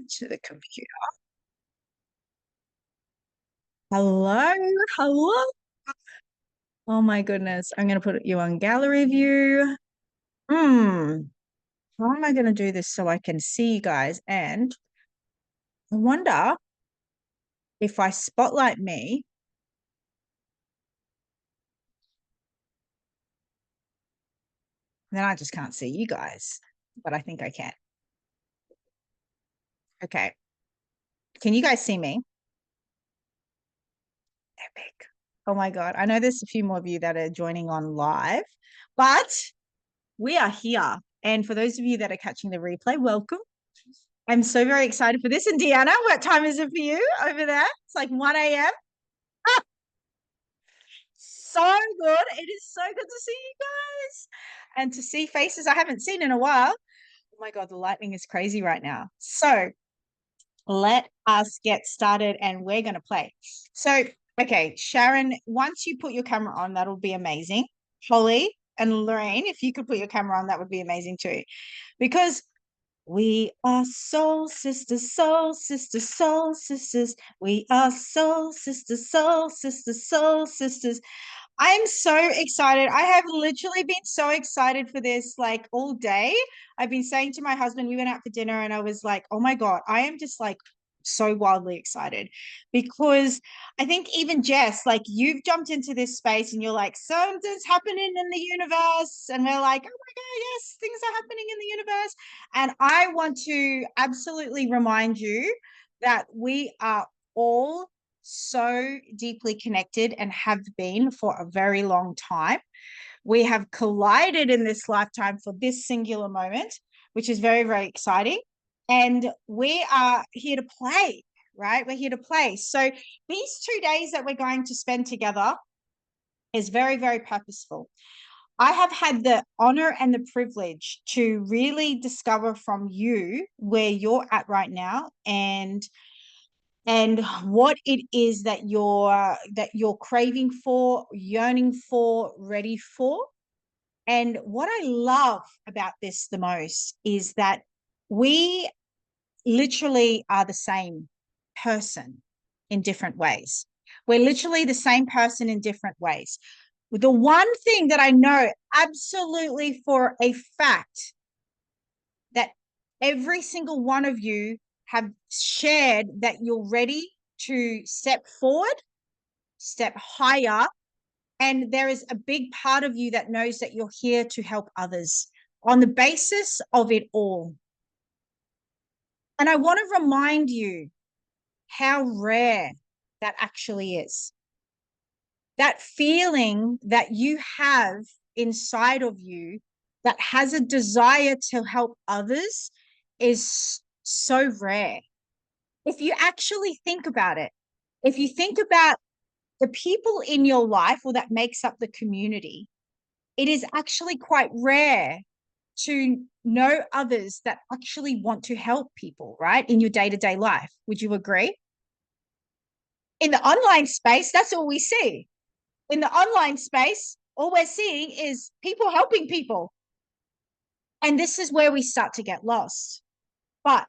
to the computer. Hello, hello. Oh my goodness. I'm going to put you on gallery view. Hmm. How am I going to do this so I can see you guys? And I wonder if I spotlight me, then I just can't see you guys, but I think I can. Okay. Can you guys see me? Epic. Oh my God. I know there's a few more of you that are joining on live, but we are here. And for those of you that are catching the replay, welcome. I'm so very excited for this. And Deanna, what time is it for you over there? It's like 1 a.m. Ah, so good. It is so good to see you guys and to see faces I haven't seen in a while. Oh my God, the lightning is crazy right now. So let us get started and we're going to play. So, okay, Sharon, once you put your camera on, that'll be amazing. Holly and Lorraine, if you could put your camera on, that would be amazing too. Because we are soul sisters, soul sisters, soul sisters. We are soul sisters, soul sisters, soul sisters. I'm so excited. I have literally been so excited for this like all day. I've been saying to my husband, we went out for dinner and I was like, oh my God, I am just like so wildly excited because I think even Jess, like you've jumped into this space and you're like, something's happening in the universe. And we're like, oh my God, yes, things are happening in the universe. And I want to absolutely remind you that we are all so deeply connected and have been for a very long time. We have collided in this lifetime for this singular moment, which is very, very exciting. And we are here to play, right? We're here to play. So these 2 days that we're going to spend together is very, very purposeful. I have had the honor and the privilege to really discover from you where you're at right now and what it is that you're craving for, yearning for, ready for. And what I love about this the most is that we literally are the same person in different ways. We're literally the same person in different ways. The one thing that I know absolutely for a fact that every single one of you have shared that you're ready to step forward, step higher, and there is a big part of you that knows that you're here to help others on the basis of it all. And I want to remind you how rare that actually is. That feeling that you have inside of you that has a desire to help others is so rare. If you actually think about it, if you think about the people in your life or that makes up the community, it is actually quite rare to know others that actually want to help people, right? In your day-to-day life. Would you agree? In the online space, that's all we see. In the online space, all we're seeing is people helping people. And this is where we start to get lost. But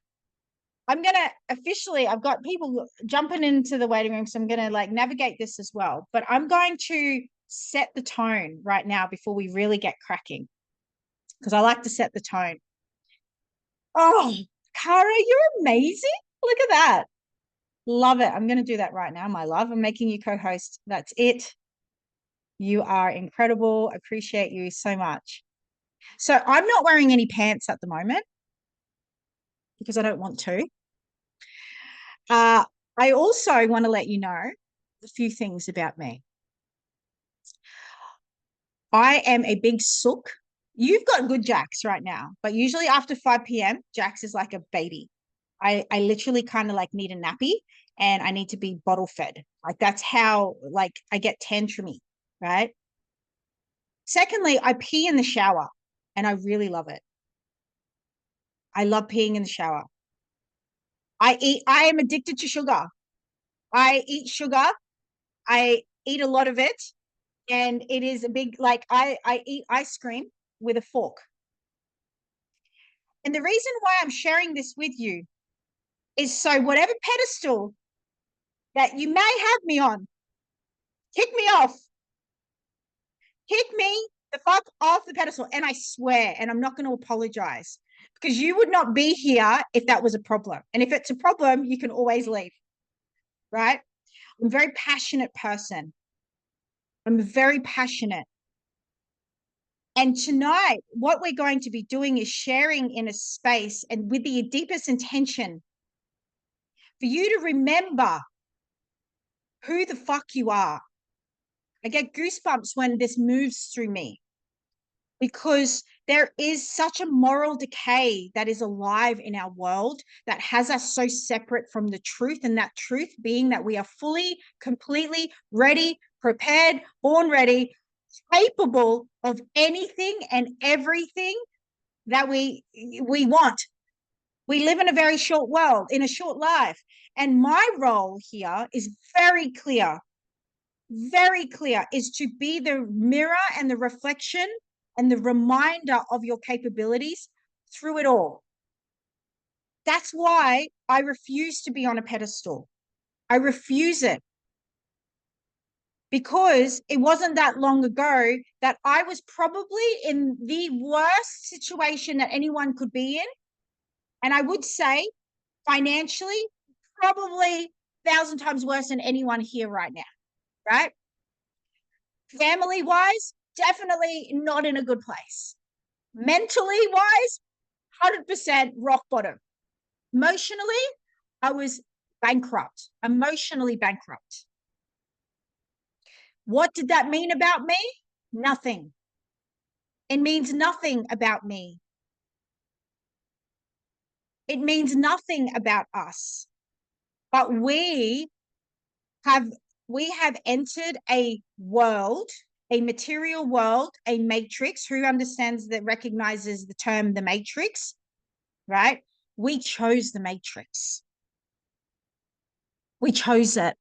I'm going to officially, I've got people jumping into the waiting room, so I'm going to like navigate this as well. But I'm going to set the tone right now before we really get cracking, because I like to set the tone. Oh, Cara, you're amazing. Look at that. Love it. I'm going to do that right now, my love. I'm making you co-host. That's it. You are incredible. Appreciate you so much. So I'm not wearing any pants at the moment because I don't want to. I also want to let you know a few things about me. I am a big sook. You've got good Jax right now, but usually after 5 p.m., Jax is like a baby. I literally kind of like need a nappy and I need to be bottle fed. Like that's how like I get tantrumy, right? Secondly, I pee in the shower and I really love it. I love peeing in the shower. I am addicted to sugar. I eat sugar. I eat a lot of it. And it is a big, like I eat ice cream with a fork. And the reason why I'm sharing this with you is so whatever pedestal that you may have me on, kick me off. Kick me the fuck off the pedestal. And I swear, and I'm not going to apologize because you would not be here if that was a problem. And if it's a problem, you can always leave, right? I'm a very passionate person. I'm very passionate. And tonight, what we're going to be doing is sharing in a space and with the deepest intention for you to remember who the fuck you are. I get goosebumps when this moves through me because there is such a moral decay that is alive in our world that has us so separate from the truth. And that truth being that we are fully, completely ready, prepared, born ready, capable of anything and everything that we want. We live in a very short world, in a short life. And my role here is very clear, is to be the mirror and the reflection and the reminder of your capabilities through it all. That's why I refuse to be on a pedestal. I refuse it. Because it wasn't that long ago that I was probably in the worst situation that anyone could be in. And I would say financially, probably 1,000 times worse than anyone here right now, right? Family wise, definitely not in a good place. Mentally wise, 100% rock bottom. Emotionally, I was bankrupt, emotionally bankrupt. What did that mean about me? Nothing. It means nothing about me. It means nothing about us. But we have entered a world, a material world, a matrix. Who understands that, recognizes the term the matrix, right? We chose the matrix. We chose it.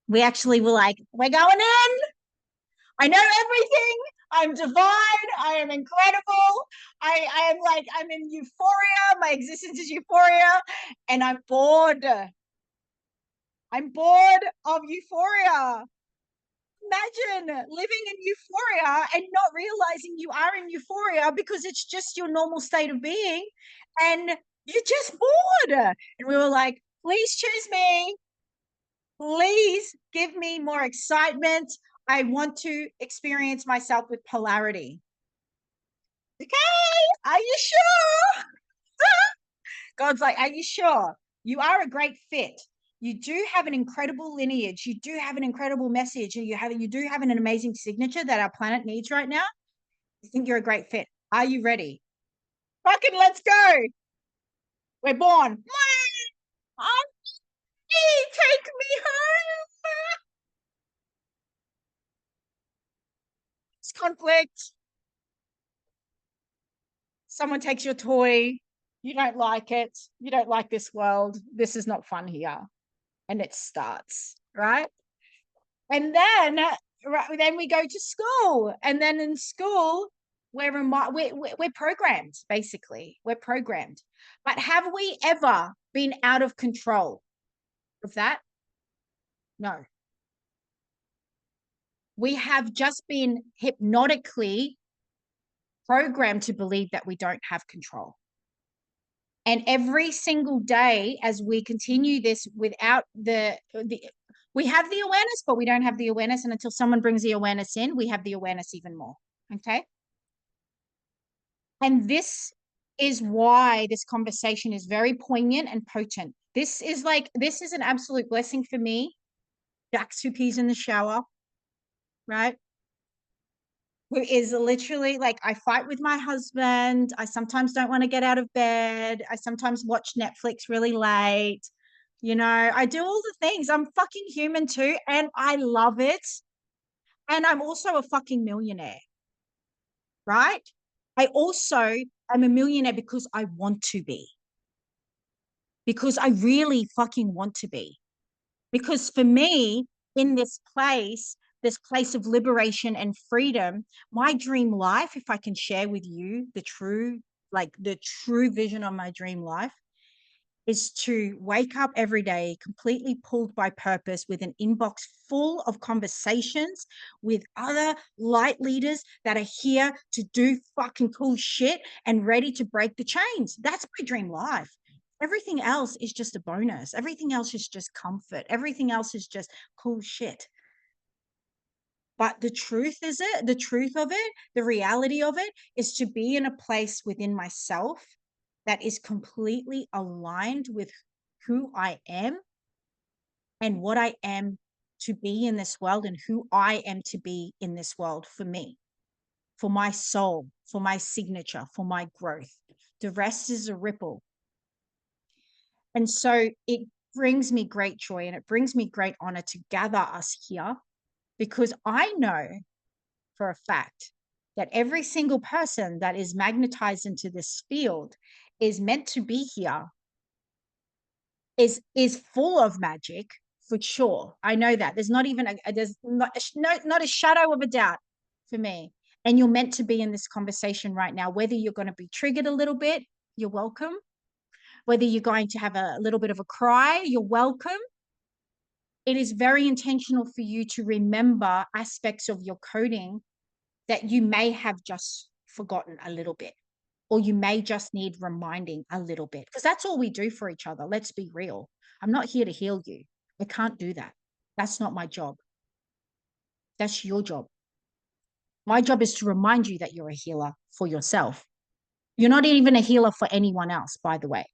We actually were like, we're going in. I know everything. I'm divine. I am incredible. I am like, I'm in euphoria. My existence is euphoria. And I'm bored. I'm bored of euphoria. Imagine living in euphoria and not realizing you are in euphoria because it's just your normal state of being and you're just bored. And we were like, please choose me. Please give me more excitement. I want to experience myself with polarity. Okay, are you sure? God's like, are you sure? You are a great fit. You do have an incredible lineage. You do have an incredible message. And you do have an amazing signature that our planet needs right now. I think you're a great fit. Are you ready? Fucking let's go. We're born. Take me home. It's conflict. Someone takes your toy. You don't like it. You don't like this world. This is not fun here. And it starts, right? And then we go to school. And then in school, we're programmed, basically. We're programmed. But have we ever been out of control of that? No. We have just been hypnotically programmed to believe that we don't have control. And every single day, as we continue this without we have the awareness, but we don't have the awareness. And until someone brings the awareness in, we have the awareness even more. Okay. And this is why this conversation is very poignant and potent. This is an absolute blessing for me. Jack's who pees in the shower, right? Who is literally like, I fight with my husband. I sometimes don't want to get out of bed. I sometimes watch Netflix really late. You know, I do all the things. I'm fucking human too. And I love it. And I'm also a fucking millionaire, right? I also am a millionaire because I want to be. Because I really fucking want to be. Because for me, in this place of liberation and freedom, my dream life, if I can share with you the true vision of my dream life, is to wake up every day completely pulled by purpose with an inbox full of conversations with other light leaders that are here to do fucking cool shit and ready to break the chains. That's my dream life. Everything else is just a bonus. Everything else is just comfort. Everything else is just cool shit. But the truth is it, the truth of it, the reality of it is to be in a place within myself that is completely aligned with who I am and what I am to be in this world and who I am to be in this world for me, for my soul, for my signature, for my growth. The rest is a ripple. And so it brings me great joy and it brings me great honor to gather us here because I know for a fact that every single person that is magnetized into this field is meant to be here, is full of magic for sure. I know that there's not even there's not a shadow of a doubt for me. And you're meant to be in this conversation right now, whether you're going to be triggered a little bit, you're welcome. Whether you're going to have a little bit of a cry, you're welcome. It is very intentional for you to remember aspects of your coding that you may have just forgotten a little bit, or you may just need reminding a little bit, because that's all we do for each other. Let's be real. I'm not here to heal you. I can't do that. That's not my job. That's your job. My job is to remind you that you're a healer for yourself. You're not even a healer for anyone else, by the way.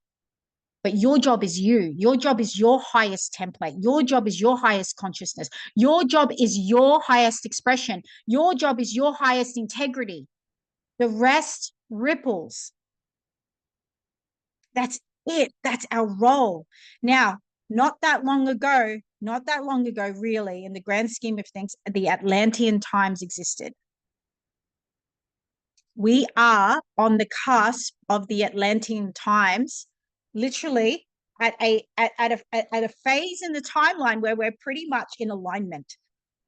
But your job is you. Your job is your highest template. Your job is your highest consciousness. Your job is your highest expression. Your job is your highest integrity. The rest ripples. That's it. That's our role. Now, not that long ago, really, in the grand scheme of things, the Atlantean times existed. We are on the cusp of the Atlantean times, literally at a phase in the timeline where we're pretty much in alignment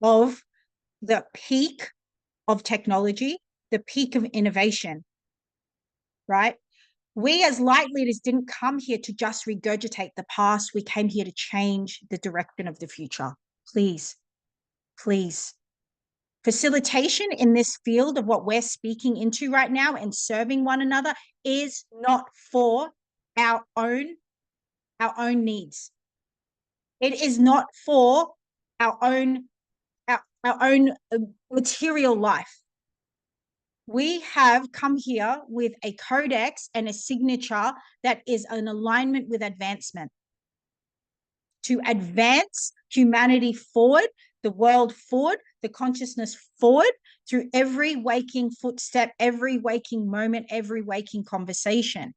of the peak of technology, the peak of innovation, right? We as light leaders didn't come here to just regurgitate the past. We came here to change the direction of the future. Please, please. Facilitation in this field of what we're speaking into right now and serving one another is not for our own needs. It is not for our own material life. We have come here with a codex and a signature that is an alignment with advancement, to advance humanity forward, the world forward, the consciousness forward through every waking footstep, every waking moment, every waking conversation.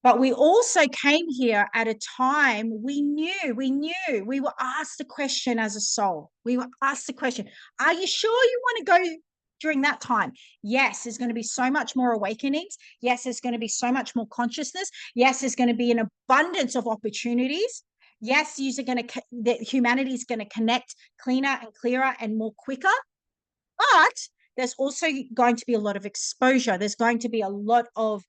But we also came here at a time we were asked a question as a soul. We were asked the question, are you sure you want to go during that time? Yes, there's going to be so much more awakenings. Yes, there's going to be so much more consciousness. Yes, there's going to be an abundance of opportunities. Yes, humanity is going to connect cleaner and clearer and more quicker. But there's also going to be a lot of exposure. There's going to be a lot of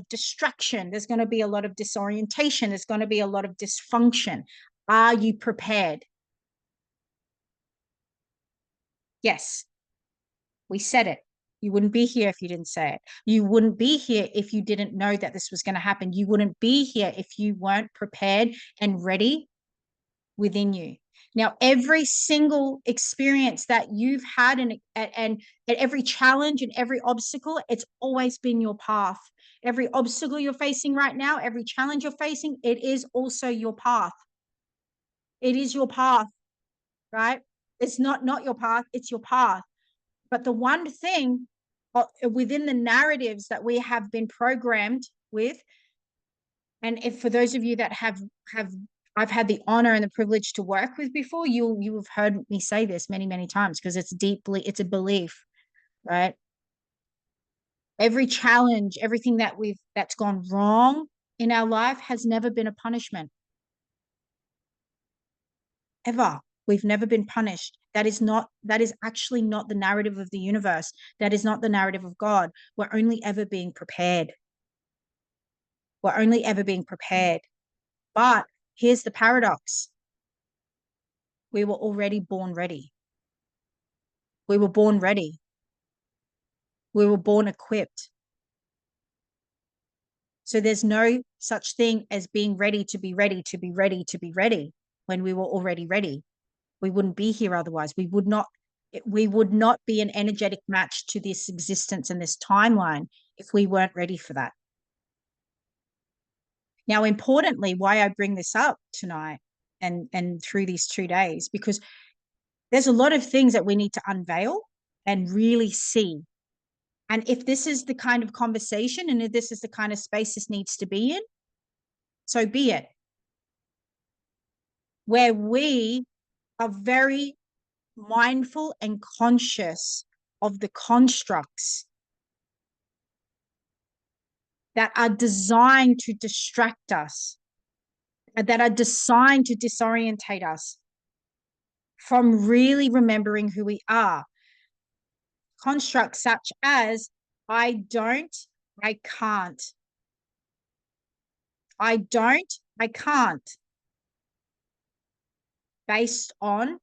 distraction. There's going to be a lot of disorientation. There's going to be a lot of dysfunction. Are you prepared? Yes, we said it. You wouldn't be here if you didn't say it. You wouldn't be here if you didn't know that this was going to happen. You wouldn't be here if you weren't prepared and ready within you. Now, every single experience that you've had and every challenge and every obstacle, it's always been your path. Every obstacle you're facing right now, every challenge you're facing, it is also your path. It is your path, right? It's not your path, it's your path. But the one thing within the narratives that we have been programmed with, and if for those of you that have I've had the honor and the privilege to work with before, you have heard me say this many times, because it's a belief, right? Every challenge, everything that's gone wrong in our life has never been a punishment. Ever. We've never been punished. That is actually not the narrative of the universe. That is not the narrative of God. We're only ever being prepared. We're only ever being prepared. But here's the paradox. We were already born ready. We were born ready. We were born equipped. So there's no such thing as being ready to be ready to be ready to be ready when we were already ready. We wouldn't be here otherwise. We would not be an energetic match to this existence and this timeline if we weren't ready for that. Now, importantly, why I bring this up tonight and through these 2 days, because there's a lot of things that we need to unveil and really see. And if this is the kind of conversation and if this is the kind of space this needs to be in, so be it. Where we are very mindful and conscious of the constructs that are designed to distract us, that are designed to disorientate us from really remembering who we are. Constructs such as, I don't, I can't. I don't, I can't. Based on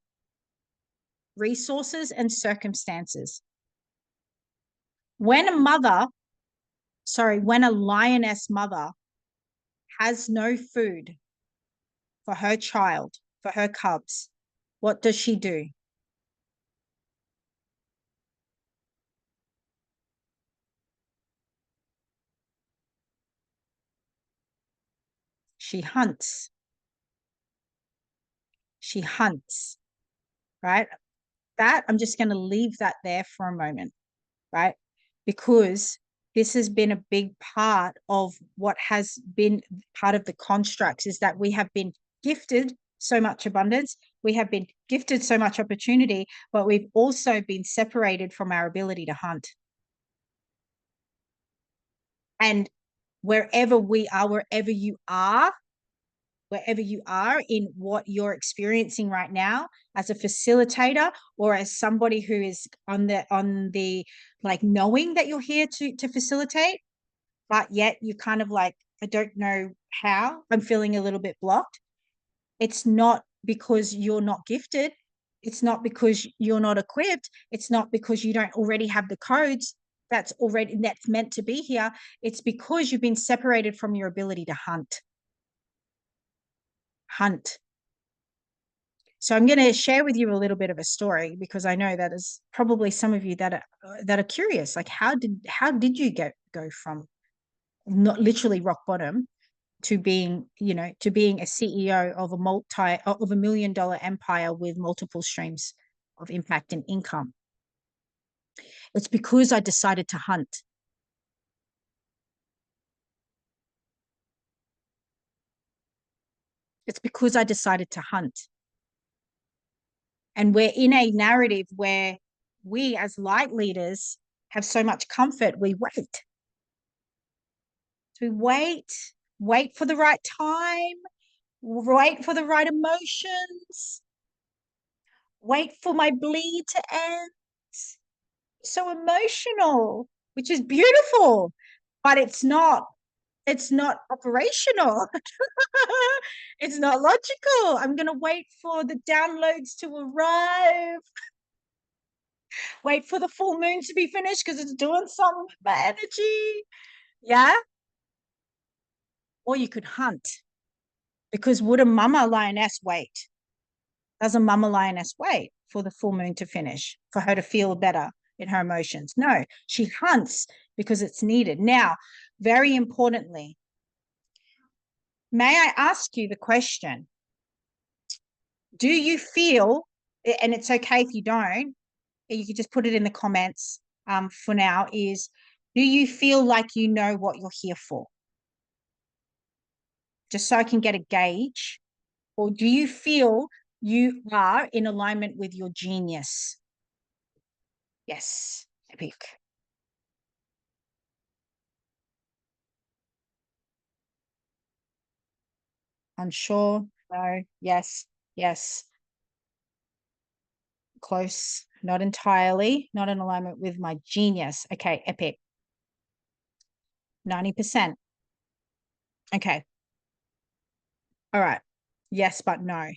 resources and circumstances. When a lioness mother has no food for her child, for her cubs, what does she do? She hunts. She hunts, right? That I'm just going to leave that there for a moment, right? Because this has been a big part of what has been part of the constructs, is that we have been gifted so much abundance, we have been gifted so much opportunity, but we've also been separated from our ability to hunt. And wherever you are in what you're experiencing right now, as a facilitator or as somebody who is on the like knowing that you're here to facilitate, but yet you kind of like, I don't know how, I'm feeling a little bit blocked. It's not because you're not gifted. It's not because you're not equipped. It's not because you don't already have the codes that's meant to be here. It's because you've been separated from your ability to hunt. So I'm going to share with you a little bit of a story, because I know that is probably some of you that are curious, like how did you go from not literally rock bottom to being a CEO of a $1 million empire with multiple streams of impact and income. It's because I decided to hunt. It's because I decided to hunt. And we're in a narrative where we as light leaders have so much comfort, we wait. To wait for the right time, wait for the right emotions, wait for my bleed to end. So emotional, which is beautiful, but it's not operational. It's not logical. I'm going to wait for the downloads to arrive, wait for the full moon to be finished because it's doing something with my energy. Yeah. Or you could hunt, because would a mama lioness wait? Does a mama lioness wait for the full moon to finish for her to feel better in her emotions? No, she hunts because it's needed. Now, very importantly, may I ask you the question, do you feel, and it's okay if you don't, you can just put it in the comments for now, is do you feel like you know what you're here for? Just so I can get a gauge. Or do you feel you are in alignment with your genius? Yes, epic. Unsure, no, yes, yes. Close, not entirely, not in alignment with my genius. Okay, epic. 90%. Okay. All right. Yes, but no.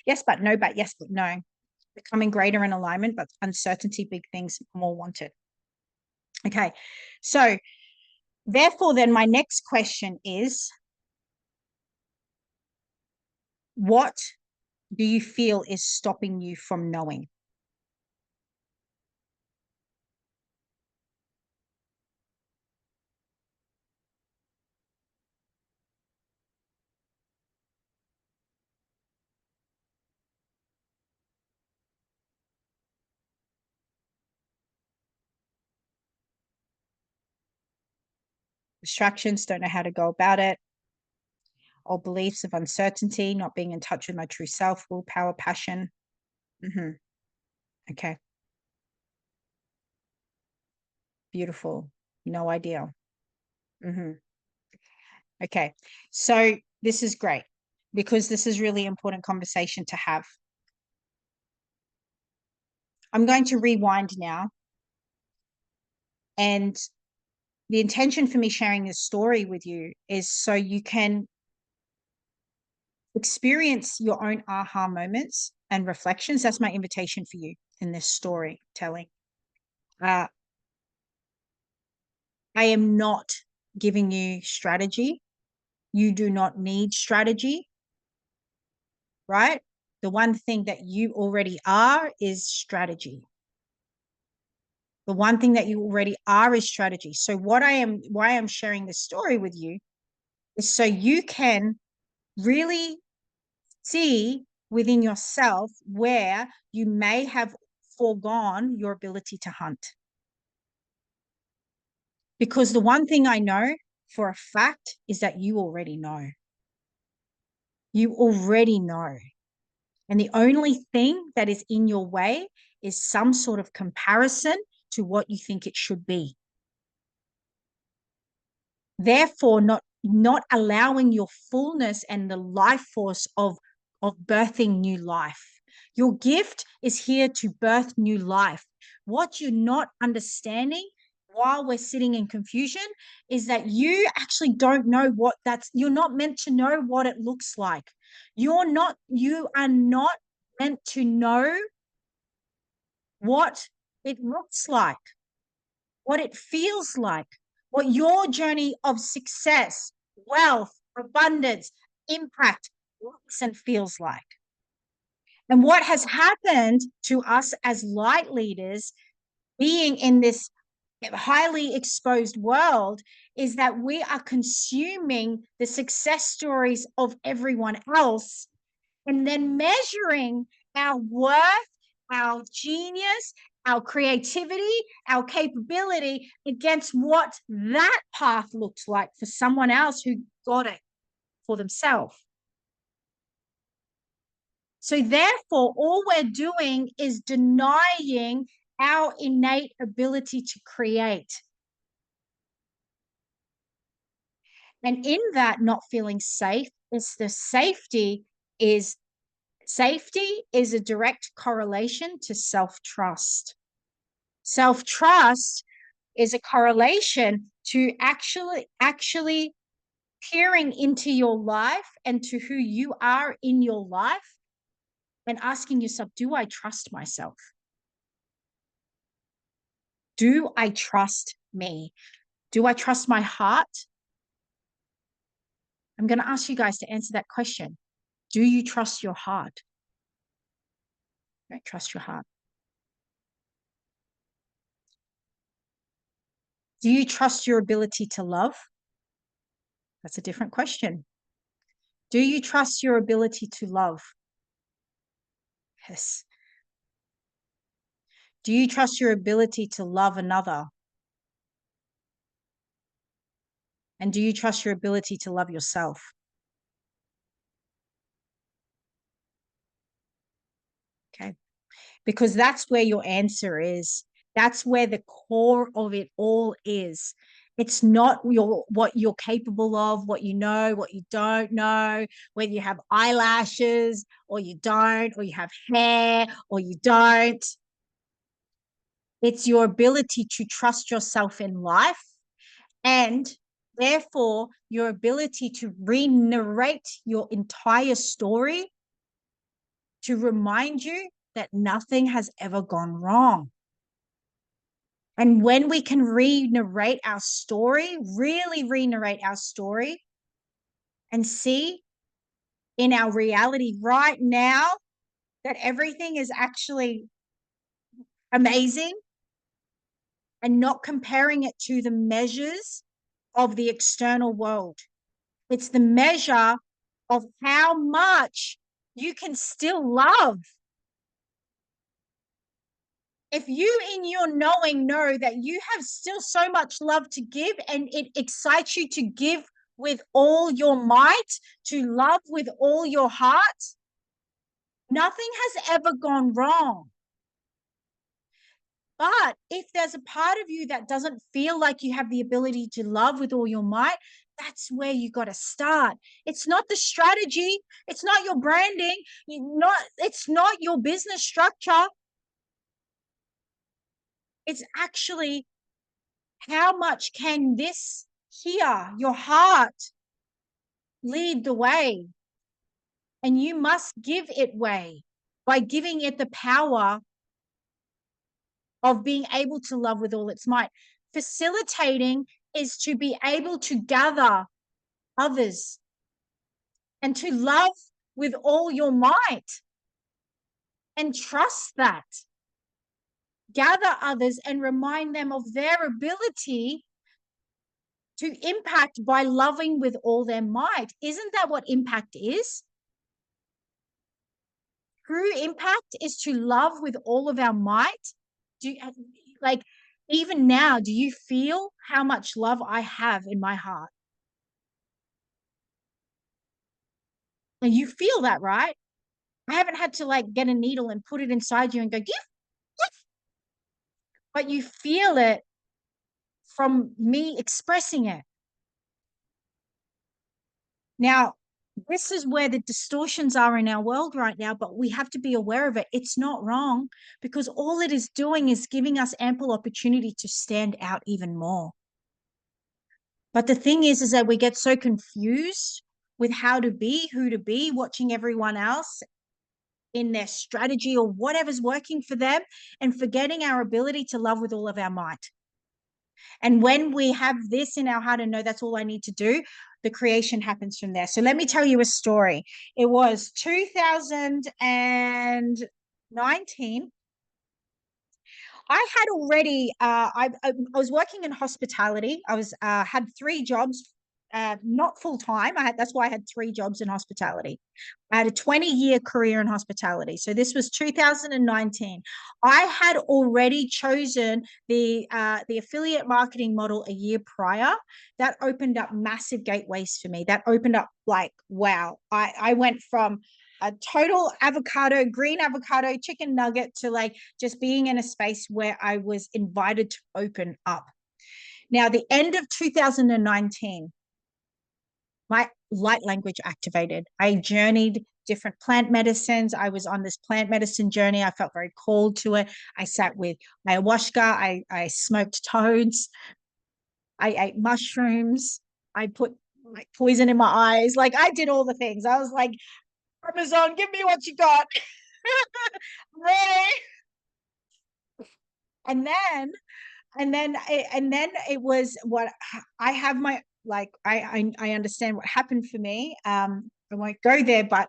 Yes, but no, but yes, but no. Becoming greater in alignment, but uncertainty, big things more wanted. Okay. So, therefore, then my next question is, what do you feel is stopping you from knowing? Distractions, don't know how to go about it, or beliefs of uncertainty, not being in touch with my true self, willpower, passion. Mm-hmm. Okay. Beautiful. No idea. Mm-hmm. Okay. So this is great because this is really important conversation to have. I'm going to rewind now. And the intention for me sharing this story with you is so you can experience your own aha moments and reflections. That's my invitation for you in this storytelling. Uh, I am not giving you strategy. You do not need strategy, right? The one thing that you already are is strategy. The one thing that you already are is strategy. So why I'm sharing this story with you is so you can really see within yourself where you may have foregone your ability to hunt. Because the one thing I know for a fact is that you already know. You already know. And the only thing that is in your way is some sort of comparison to what you think it should be. Therefore, not allowing your fullness and the life force of birthing new life. Your gift is here to birth new life. What you're not understanding while we're sitting in confusion is that you actually don't know what you're not meant to know what it looks like. You are not meant to know what it looks like, what it feels like, what your journey of success, wealth, abundance, impact looks and feels like. And what has happened to us as light leaders being in this highly exposed world is that we are consuming the success stories of everyone else and then measuring our worth, our genius, our creativity, our capability against what that path looks like for someone else who got it for themselves. So, therefore, all we're doing is denying our innate ability to create. And in that not feeling safe, it's the safety is a direct correlation to self-trust. Self-trust is a correlation to actually peering into your life and to who you are in your life and asking yourself, do I trust myself? Do I trust me? Do I trust my heart? I'm going to ask you guys to answer that question. Do you trust your heart? Don't trust your heart. Do you trust your ability to love? That's a different question. Do you trust your ability to love? Yes. Do you trust your ability to love another? And do you trust your ability to love yourself? Okay. Because that's where your answer is. That's where the core of it all is. It's not what you're capable of, what you know, what you don't know, whether you have eyelashes or you don't, or you have hair or you don't. It's your ability to trust yourself in life and Therefore, your ability to re-narrate your entire story to remind you that nothing has ever gone wrong. And when we can re-narrate our story, really re-narrate our story, and see in our reality right now that everything is actually amazing, and not comparing it to the measures of the external world. It's the measure of how much you can still love. If you in your knowing know that you have still so much love to give, and it excites you to give with all your might, to love with all your heart, nothing has ever gone wrong. But if there's a part of you that doesn't feel like you have the ability to love with all your might, that's where you got to start. It's not the strategy. It's not your branding. It's not your business structure. It's actually how much can this here, your heart, lead the way? And you must give it way by giving it the power of being able to love with all its might. Facilitating is to be able to gather others and to love with all your might, and trust that. Gather others and remind them of their ability to impact by loving with all their might. Isn't that what impact is? True impact is to love with all of our might. Do you, like, even now, do you feel how much love I have in my heart? And you feel that, right? I haven't had to like get a needle and put it inside you and go, give, but you feel it from me expressing it. Now, this is where the distortions are in our world right now, but we have to be aware of it. It's not wrong, because all it is doing is giving us ample opportunity to stand out even more. But the thing is that we get so confused with how to be, who to be, watching everyone else in their strategy or whatever's working for them, and forgetting our ability to love with all of our might. And when we have this in our heart and know that's all I need to do, the creation happens from there. So let me tell you a story. It was 2019. I had already, I was working in hospitality. I was had 3 jobs, not full time. That's why I had 3 jobs in hospitality. I had a 20-year career in hospitality. So this was 2019. I had already chosen the affiliate marketing model a year prior. That opened up massive gateways for me. That opened up like, wow. I went from a total green avocado chicken nugget to like just being in a space where I was invited to open up. Now, the end of 2019, my light language activated. I journeyed different plant medicines. I was on this plant medicine journey. I felt very called to it. I sat with ayahuasca. I smoked toads. I ate mushrooms. I put like poison in my eyes. Like, I did all the things. I was like, Amazon, give me what you got. Ready? And then it was what I have my, like, I understand what happened for me. I won't go there, but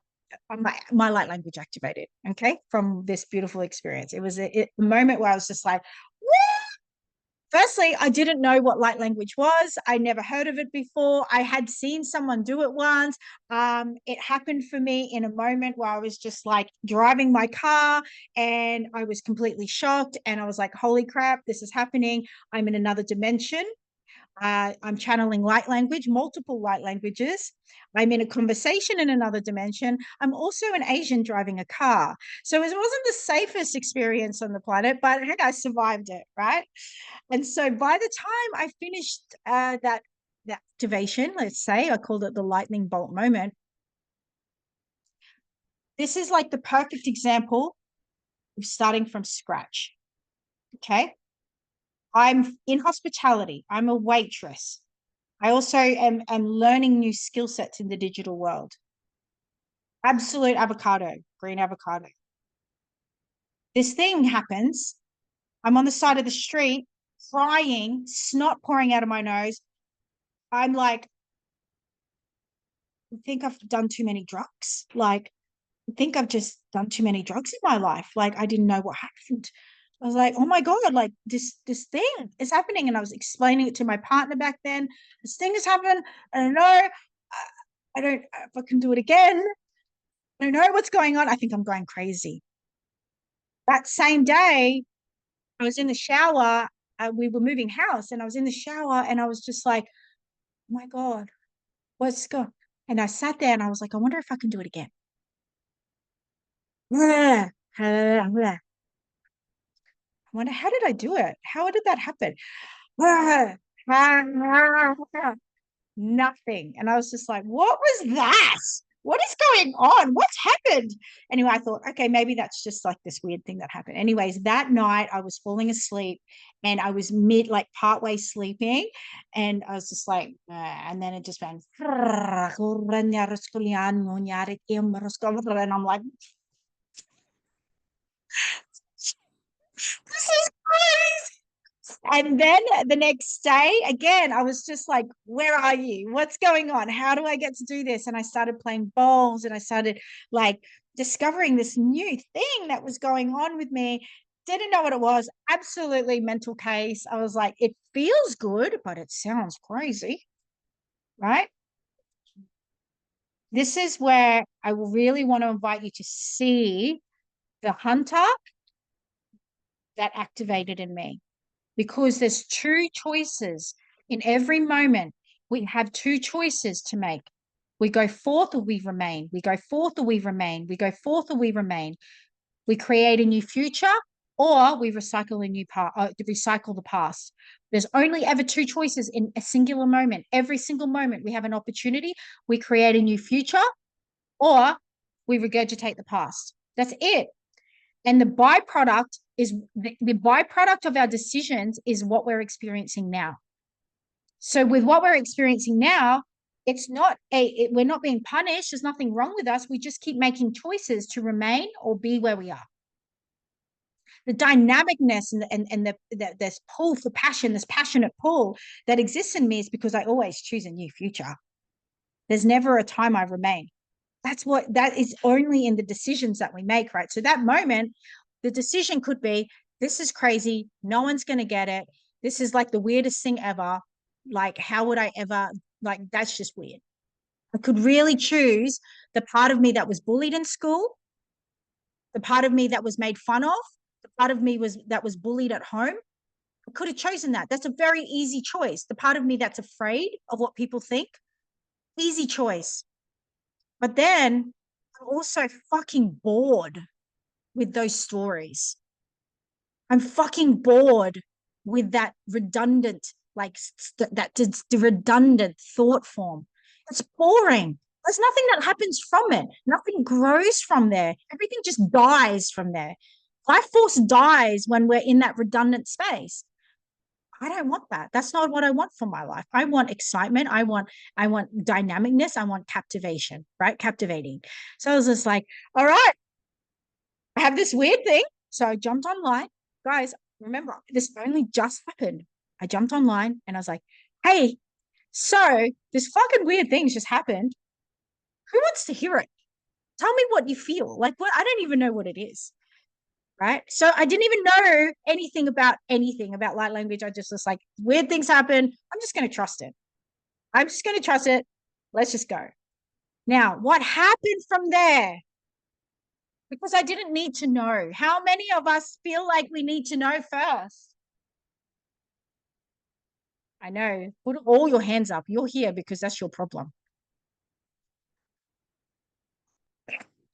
my light language activated, okay, from this beautiful experience. It was a moment where I was just like, woo! Firstly, I didn't know what light language was. I never heard of it before. I had seen someone do it once. It happened for me in a moment where I was just like driving my car, and I was completely shocked. And I was like, holy crap, this is happening. I'm in another dimension. I'm channeling light language, multiple light languages. I'm in a conversation in another dimension. I'm also an Asian driving a car. So it wasn't the safest experience on the planet, but heck, I survived it, right? And so by the time I finished that activation, let's say, I called it the lightning bolt moment. This is like the perfect example of starting from scratch. Okay. I'm in hospitality. I'm a waitress. I also am learning new skill sets in the digital world. Absolute avocado, green avocado. This thing happens. I'm on the side of the street, crying, snot pouring out of my nose. I'm like, I think I've done too many drugs. Like, I think I've just done too many drugs in my life. Like, I didn't know what happened. I was like, oh my God, like this thing is happening. And I was explaining it to my partner back then. This thing has happened. I don't know. I don't if I can do it again. I don't know what's going on. I think I'm going crazy. That same day, I was in the shower. We were moving house, and I was in the shower, and I was just like, "Oh my God, what's going?" And I sat there, and I was like, "I wonder if I can do it again." I wonder how did I do it? How did that happen? Nothing. And I was just like, what was that? What is going on? What's happened? Anyway, I thought, okay, maybe that's just like this weird thing that happened. Anyways, that night I was falling asleep and I was like partway sleeping. And I was just like, and then it just went, and I'm like, this is crazy. And then the next day, again, I was just like, where are you? What's going on? How do I get to do this? And I started playing bowls and I started like discovering this new thing that was going on with me. Didn't know what it was. Absolutely mental case. I was like, it feels good, but it sounds crazy, right? This is where I really want to invite you to see the hunter that activated in me, because there's two choices in every moment. We have two choices to make. We go forth or we remain. We go forth or we remain. We go forth or we remain. We create a new future or we recycle a new part, recycle the past. There's only ever two choices in a singular moment. Every single moment we have an opportunity. We create a new future or we regurgitate the past. That's it. And the byproduct is the byproduct of our decisions is what we're experiencing now. So with what we're experiencing now, it's not we're not being punished. There's nothing wrong with us. We just keep making choices to remain or be where we are. The dynamicness and this pull for passion, this passionate pull that exists in me is because I always choose a new future. There's never a time I remain. That is only in the decisions that we make, right? So that moment, the decision could be, this is crazy. No one's going to get it. This is like the weirdest thing ever. Like, how would I ever, like, that's just weird. I could really choose the part of me that was bullied in school, the part of me that was made fun of, the part of me that was bullied at home. I could have chosen that. That's a very easy choice. The part of me that's afraid of what people think, easy choice. But then I'm also fucking bored with those stories. I'm fucking bored with that redundant, like the redundant thought form. It's boring. There's nothing that happens from it. Nothing grows from there. Everything just dies from there. Life force dies when we're in that redundant space. I don't want that. That's not what I want for my life. I want excitement. I want dynamicness. I want captivation, right? Captivating. So I was just like, all right, I have this weird thing. So I jumped online. Guys, remember, this only just happened. I jumped online and I was like, hey, so this fucking weird thing's just happened. Who wants to hear it? Tell me what you feel. Like, what? I don't even know what it is. Right. So I didn't even know anything about light language. I just was like, weird things happen. I'm just going to trust it. I'm just going to trust it. Let's just go. Now, what happened from there? Because I didn't need to know. How many of us feel like we need to know first? I know. Put all your hands up. You're here because that's your problem.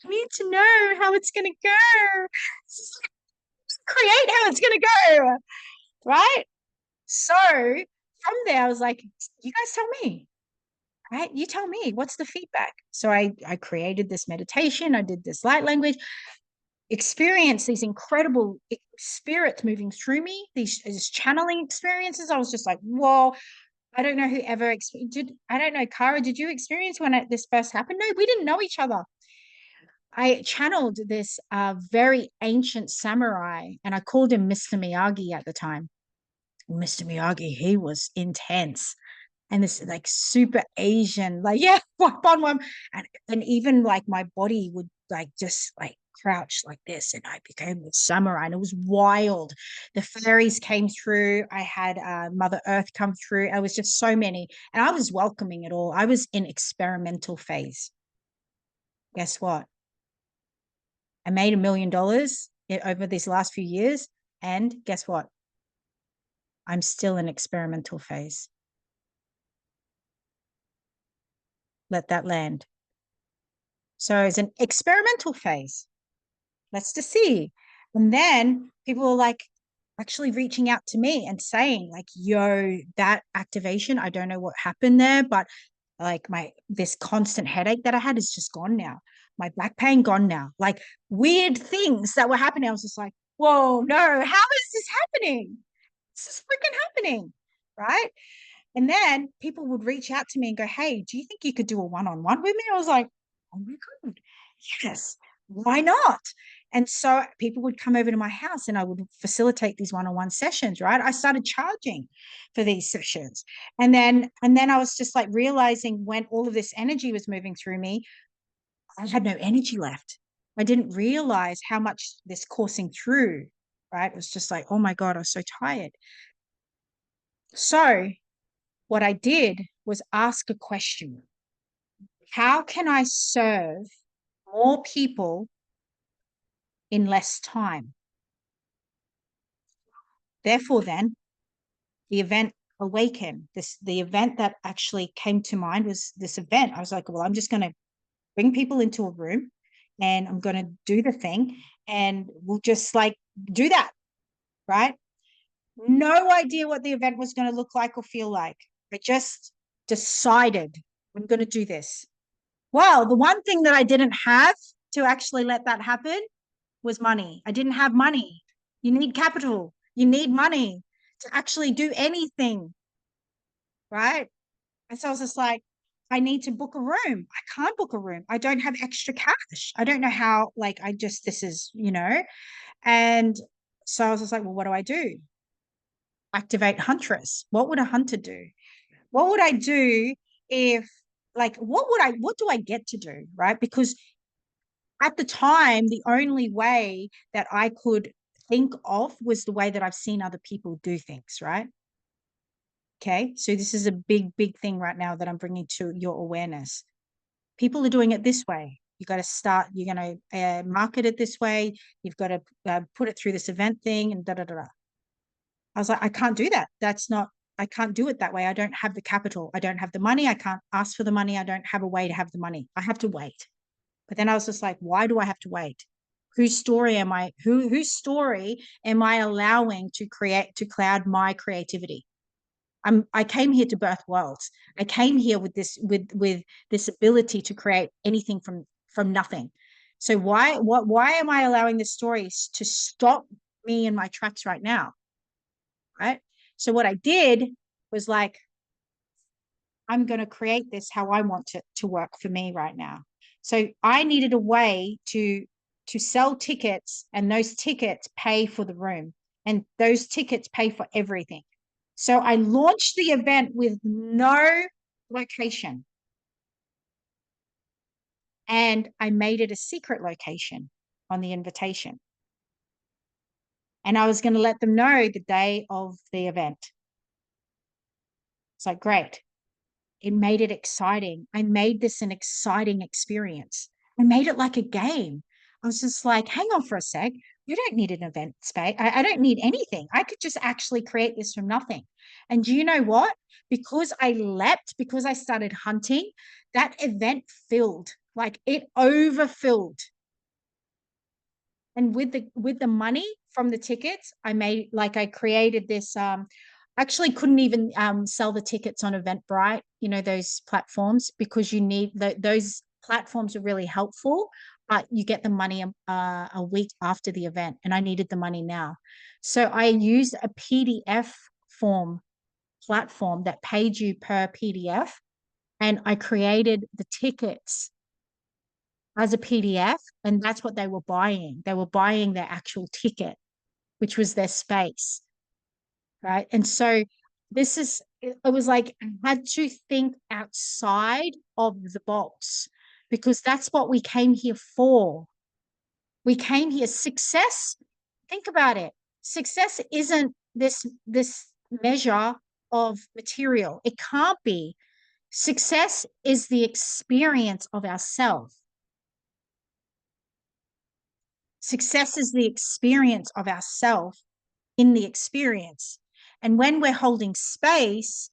You need to know how it's going to go. Create how it's going to go. Right? So from there, I was like, you guys tell me. Right? You tell me, what's the feedback? So I created this meditation. I did this light language, experienced these incredible spirits moving through me, these channeling experiences. I was just like, whoa. I don't know who ever did. I don't know, Kara, did you experience when this first happened? No, we didn't know each other. I channeled this very ancient samurai, and I called him Mr. Miyagi at the time. Mr. Miyagi, he was intense. And this like super Asian, like, yeah, one. And even like my body would like just like crouch like this, and I became a samurai, and it was wild. The fairies came through. I had Mother Earth come through. I was just so many, and I was welcoming it all. I was in experimental phase. Guess what? I made $1 million over these last few years, and guess what? I'm still in experimental phase. Let that land. So it's an experimental phase. Let's just see. And then people were like actually reaching out to me and saying, like, yo, that activation, I don't know what happened there, but like this constant headache that I had is just gone now. My back pain gone now. Like weird things that were happening. I was just like, whoa, no, how is this happening? This is freaking happening. Right. And then people would reach out to me and go, hey, do you think you could do a one-on-one with me? I was like, oh my God, yes, why not? And so people would come over to my house and I would facilitate these one-on-one sessions, right? I started charging for these sessions. And then I was just like realizing when all of this energy was moving through me, I had no energy left. I didn't realize how much this coursing through, right? It was just like, oh my God, I was so tired. So what I did was ask a question. How can I serve more people in less time? Therefore, then, the event Awaken, the event that actually came to mind was this event. I was like, well, I'm just going to bring people into a room and I'm going to do the thing and we'll just like do that, right? No idea what the event was going to look like or feel like. I just decided I'm going to do this. Well, the one thing that I didn't have to actually let that happen was money. I didn't have money. You need capital. You need money to actually do anything, right? And so I was just like, I need to book a room. I can't book a room. I don't have extra cash. I don't know how, like, this is, And so I was just like, well, what do I do? Activate Huntress. What would a hunter do? What would I do if, like, what do I get to do, right? Because at the time, the only way that I could think of was the way that I've seen other people do things, right? Okay. So this is a big, big thing right now that I'm bringing to your awareness. People are doing it this way. You got to start, you're going to market it this way. You've got to put it through this event thing and da da da. I was like, I can't do that. I can't do it that way. I don't have the capital. I don't have the money. I can't ask for the money. I don't have a way to have the money. I have to wait. But then I was just like, why do I have to wait? Whose story am I? Whose story am I allowing to cloud my creativity? I came here to birth worlds. I came here with this ability to create anything from nothing. So why am I allowing this story to stop me in my tracks right now? Right. So what I did was like, I'm going to create this how I want it to work for me right now. So I needed a way to sell tickets, and those tickets pay for the room, and those tickets pay for everything. So I launched the event with no location, and I made it a secret location on the invitation. And I was going to let them know the day of the event. It's like, great. It made it exciting. I made this an exciting experience. I made it like a game. I was just like, hang on for a sec. You don't need an event space. I don't need anything. I could just actually create this from nothing. And do you know what? Because because I started hunting, that event filled, like it overfilled. And with the money from the tickets, I created this actually couldn't even sell the tickets on Eventbrite, those platforms, because you need those platforms are really helpful, but you get the money a week after the event, and I needed the money now. So I used a PDF form platform that paid you per PDF, and I created the tickets as a PDF, and that's what they were buying. They were buying their actual ticket, which was their space, right? And so this is, it was like I had to think outside of the box, because that's what we came here for. We came here. Success, think about it. Success isn't this measure of material. It can't be. Success is the experience of ourself. Success is the experience of ourself in the experience. And when we're holding space,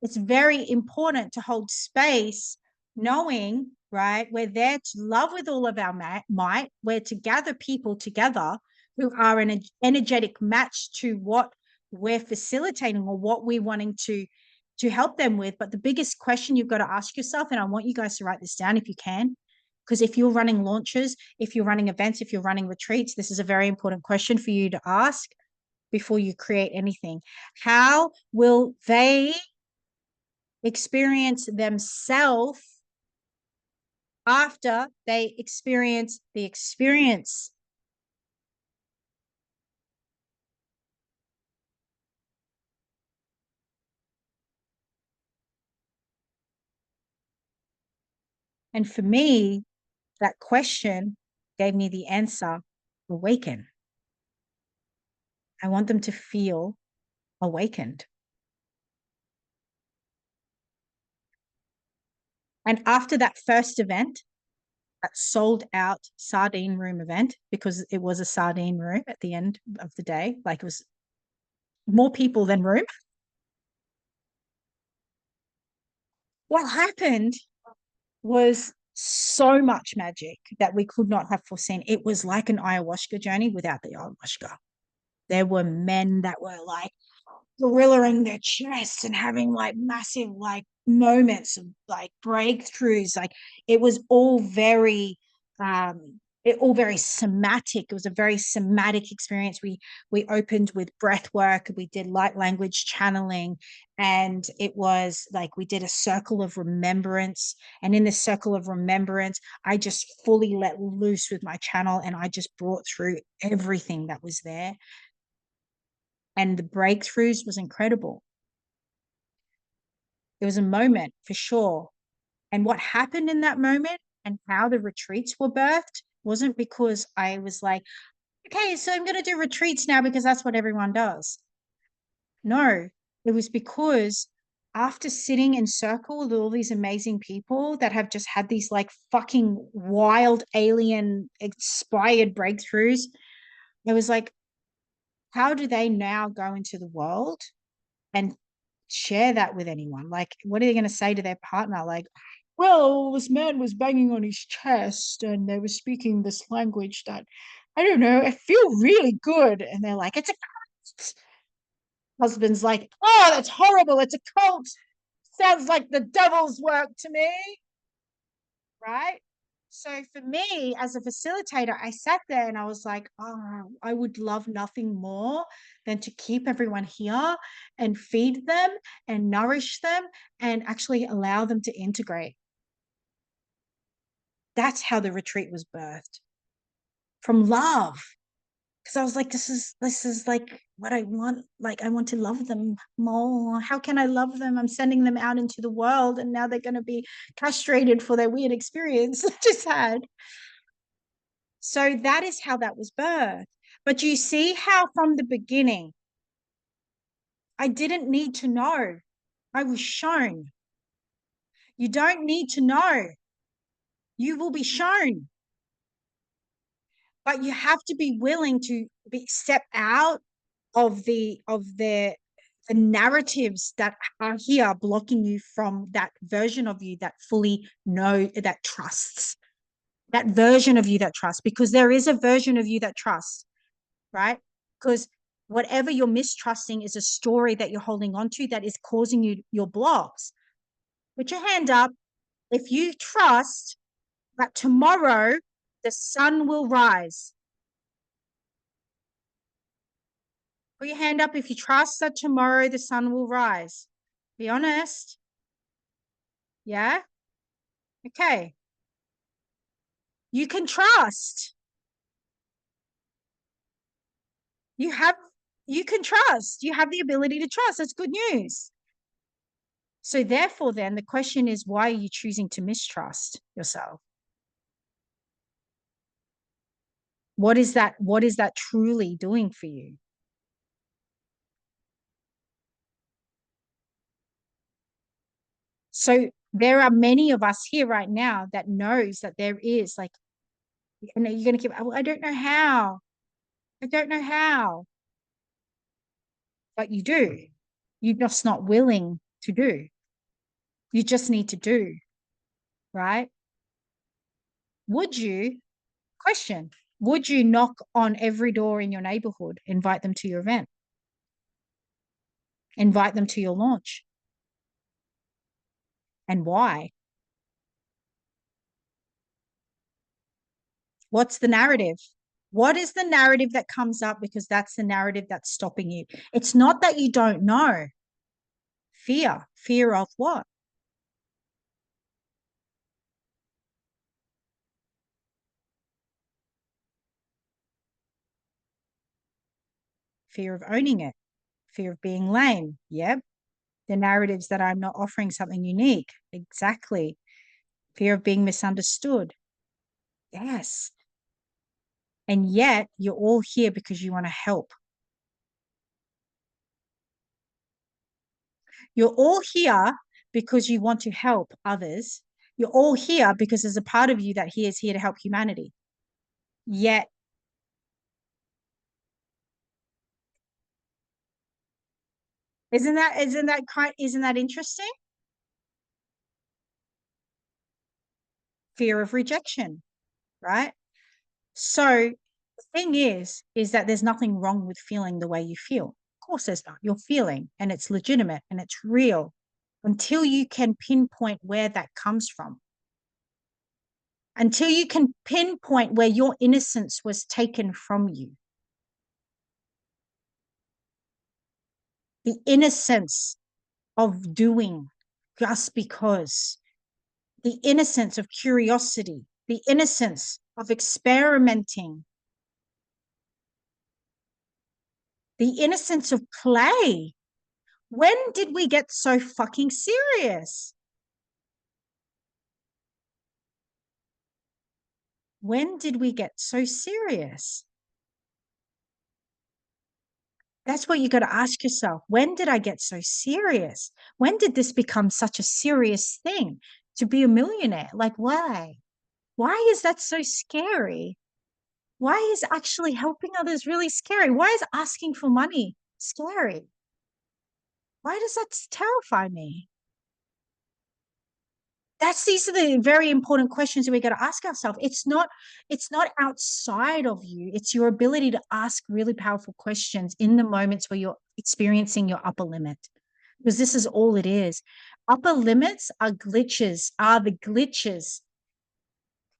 it's very important to hold space, knowing, right, we're there to love with all of our might. We're to gather people together who are an energetic match to what we're facilitating or what we're wanting to help them with. But the biggest question you've got to ask yourself, and I want you guys to write this down if you can, because if you're running launches, if you're running events, if you're running retreats, this is a very important question for you to ask before you create anything. How will they experience themselves after they experience the experience? And for me, that question gave me the answer: awaken. I want them to feel awakened. And after that first event, that sold out sardine room event, because it was a sardine room at the end of the day, like it was more people than room. What happened was so much magic that we could not have foreseen. It was like an ayahuasca journey without the ayahuasca. There were men that were like gorillaing their chests and having like massive like moments of like breakthroughs. Like it was all very all very somatic. It was a very somatic experience. We opened with breath work, we did light language channeling, and it was like we did a circle of remembrance. And in this circle of remembrance, I just fully let loose with my channel, and I just brought through everything that was there. And the breakthroughs was incredible. It was a moment for sure. And what happened in that moment and how the retreats were birthed wasn't because I was like, okay, so I'm going to do retreats now because that's what everyone does. No, it was because after sitting in circle with all these amazing people that have just had these like fucking wild alien inspired breakthroughs, it was like, how do they now go into the world and share that with anyone? Like, what are they going to say to their partner? Like, well, this man was banging on his chest and they were speaking this language that, I don't know, I feel really good. And they're like, it's a cult. Husband's like, oh, that's horrible. It's a cult. Sounds like the devil's work to me. Right. So for me as a facilitator, I sat there and I was like, oh, I would love nothing more than to keep everyone here and feed them and nourish them and actually allow them to integrate. That's how the retreat was birthed, from love. Because I was like, this is like what I want. Like, I want to love them more. How can I love them? I'm sending them out into the world and now they're going to be castrated for their weird experience I just had. So that is how that was birthed. But you see how from the beginning, I didn't need to know. I was shown. You don't need to know. You will be shown. But you have to be willing to step out of the narratives that are here blocking you from that version of you that fully know, that trusts, that version of you that trusts, because there is a version of you that trusts, right? Because whatever you're mistrusting is a story that you're holding on to that is causing you your blocks. Put your hand up if you trust that tomorrow the sun will rise. Put your hand up if you trust that tomorrow the sun will rise. Be honest. Yeah? Okay. You can trust. You have, you can trust. You have the ability to trust. That's good news. So therefore, then the question is, why are you choosing to mistrust yourself? What is that? What is that truly doing for you? So there are many of us here right now that knows that there is like, and you're going to keep, I don't know how. I don't know how. But you do. You're just not willing to do. You just need to do, right? Would you, question, would you knock on every door in your neighborhood, invite them to your event, invite them to your launch? And why? What's the narrative? What is the narrative that comes up? Because that's the narrative that's stopping you. It's not that you don't know. Fear. Fear of what? Fear of owning it. Fear of being lame. Yep. The narratives that I'm not offering something unique. Exactly. Fear of being misunderstood. Yes. And yet you're all here because you want to help. You're all here because you want to help others. You're all here because there's a part of you that is here to help humanity. Yet, isn't that interesting? Fear of rejection, right? So the thing is that there's nothing wrong with feeling the way you feel. Of course, there's not. You're feeling, and it's legitimate and it's real until you can pinpoint where that comes from. Until you can pinpoint where your innocence was taken from you. The innocence of doing just because, the innocence of curiosity, the innocence of experimenting, the innocence of play. When did we get so fucking serious? When did we get so serious? That's what you got to ask yourself. When did I get so serious? When did this become such a serious thing to be a millionaire? Like, why? Why is that so scary? Why is actually helping others really scary? Why is asking for money scary? Why does that terrify me? These are the very important questions that we got to ask ourselves. It's not outside of you. It's your ability to ask really powerful questions in the moments where you're experiencing your upper limit. Because this is all it is. Upper limits are the glitches.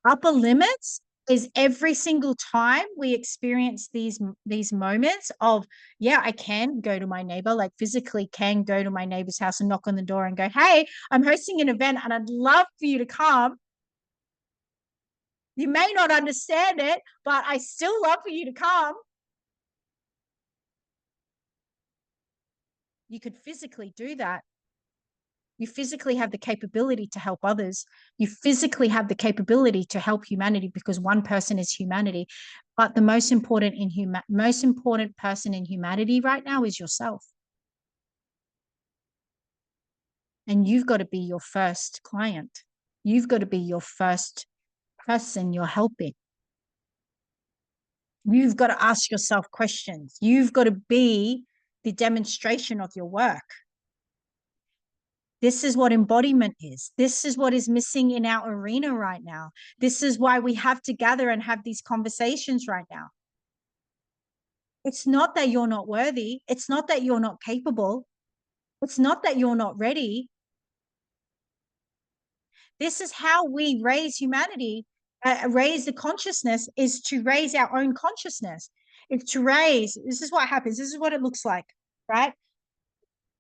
Upper limits is every single time we experience these moments of, yeah, I can go to my neighbor, like physically can go to my neighbor's house and knock on the door and go, hey, I'm hosting an event and I'd love for you to come. You may not understand it, but I still love for you to come. You could physically do that. You physically have the capability to help others. You physically have the capability to help humanity because one person is humanity. But the most important person in humanity right now is yourself. And you've got to be your first client. You've got to be your first person you're helping. You've got to ask yourself questions. You've got to be the demonstration of your work. This is what embodiment is. This is what is missing in our arena right now. This is why we have to gather and have these conversations right now. It's not that you're not worthy. It's not that you're not capable. It's not that you're not ready. This is how we raise humanity, raise the consciousness, is to raise our own consciousness. It's to raise. This is what happens. This is what it looks like, right?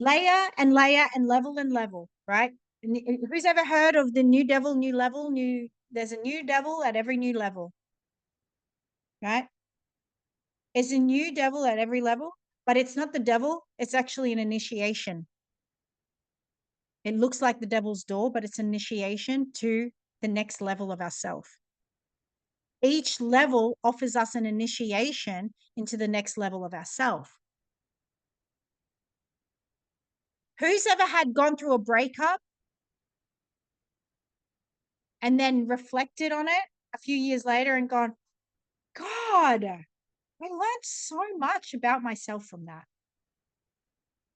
Layer and layer and level, right? And who's ever heard of the new devil, new level, new? There's a new devil at every new level, right? It's a new devil at every level, but it's not the devil. It's actually an initiation. It looks like the devil's door, but it's initiation to the next level of ourself. Each level offers us an initiation into the next level of ourself. Who's ever had gone through a breakup and then reflected on it a few years later and gone, God, I learned so much about myself from that.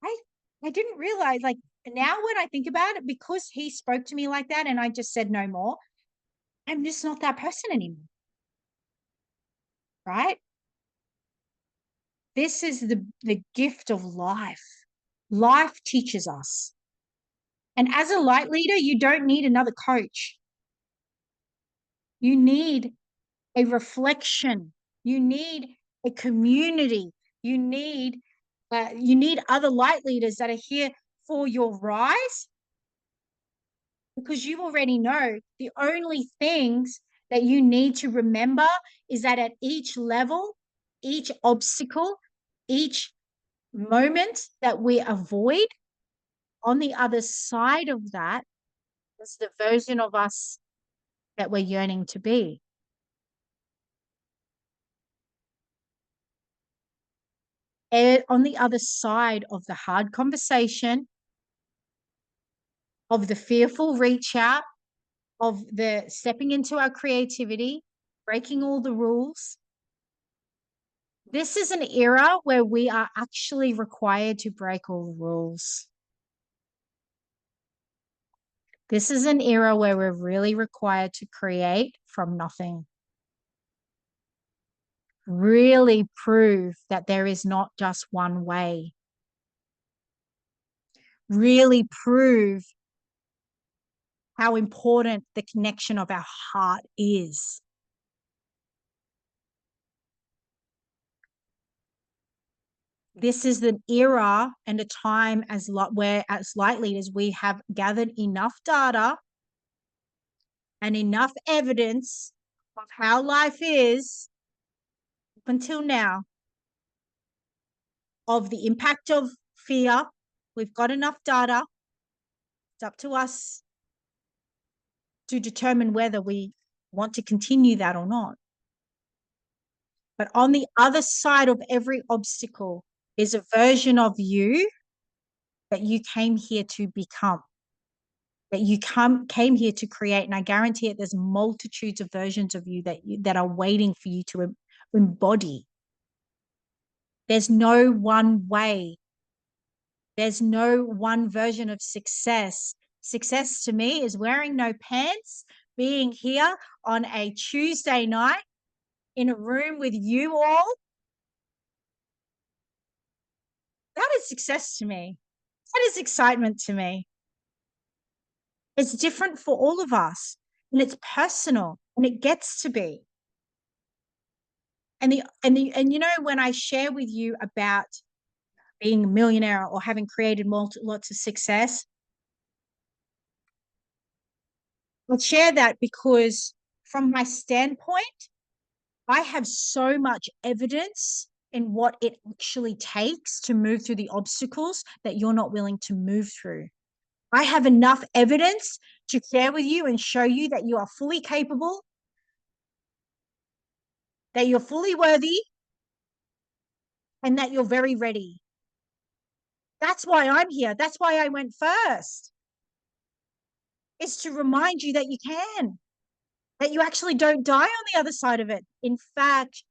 I I didn't realize, like, now when I think about it, because he spoke to me like that and I just said no more, I'm just not that person anymore. Right? This is the gift of life. Life teaches us. And as a light leader, you don't need another coach. You need a reflection. You need a community. You need other light leaders that are here for your rise, because you already know the only things that you need to remember is that at each level, each obstacle, each moment that we avoid, on the other side of that is the version of us that we're yearning to be. And on the other side of the hard conversation, of the fearful reach out, of the stepping into our creativity, breaking all the rules, this is an era where we are actually required to break all the rules. This is an era where we're really required to create from nothing. Really prove that there is not just one way. Really prove how important the connection of our heart is. This is an era and a time where, as light leaders, we have gathered enough data and enough evidence of how life is up until now, of the impact of fear. We've got enough data. It's up to us to determine whether we want to continue that or not. But on the other side of every obstacle is a version of you that you came here to become, that you came here to create. And I guarantee it, there's multitudes of versions of you that are waiting for you to embody. There's no one way. There's no one version of success. Success to me is wearing no pants, being here on a Tuesday night in a room with you all. That is success to me. That is excitement to me. It's different for all of us, and it's personal, and it gets to be. And you know, when I share with you about being a millionaire or having created lots of success, I'll share that because from my standpoint, I have so much evidence in what it actually takes to move through the obstacles that you're not willing to move through. I have enough evidence to share with you and show you that you are fully capable, that you're fully worthy, and that you're very ready. That's why I'm here. That's why I went first. Is to remind you that you can, that you actually don't die on the other side of it. In fact,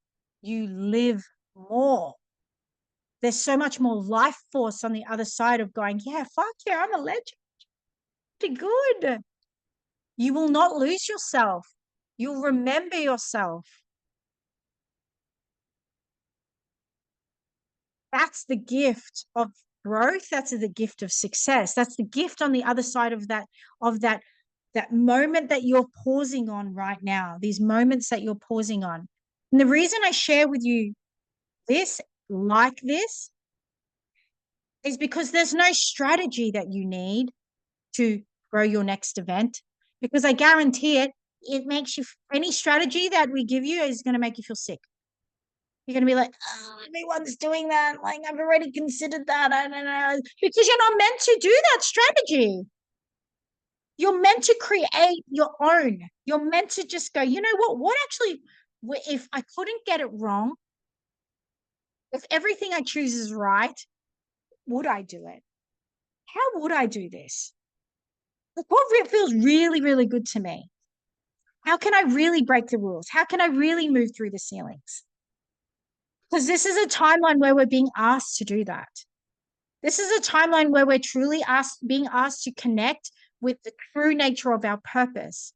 you live more. There's so much more life force on the other side of going, yeah, fuck yeah, I'm a legend. Pretty good. You will not lose yourself. You'll remember yourself. That's the gift of growth. That's the gift of success. That's the gift on the other side of that moment that you're pausing on right now, these moments that you're pausing on. And the reason I share with you this, like this, is because there's no strategy that you need to grow your next event. Because I guarantee it, it makes you, any strategy that we give you is going to make you feel sick. You're going to be like, oh, everyone's doing that. Like, I've already considered that. I don't know. Because you're not meant to do that strategy. You're meant to create your own. You're meant to just go, you know what? What actually, if I couldn't get it wrong, if everything I choose is right, would I do it? How would I do this? Like, what feels really, really good to me? How can I really break the rules? How can I really move through the ceilings? Because this is a timeline where we're being asked to do that. This is a timeline where we're truly being asked to connect with the true nature of our purpose.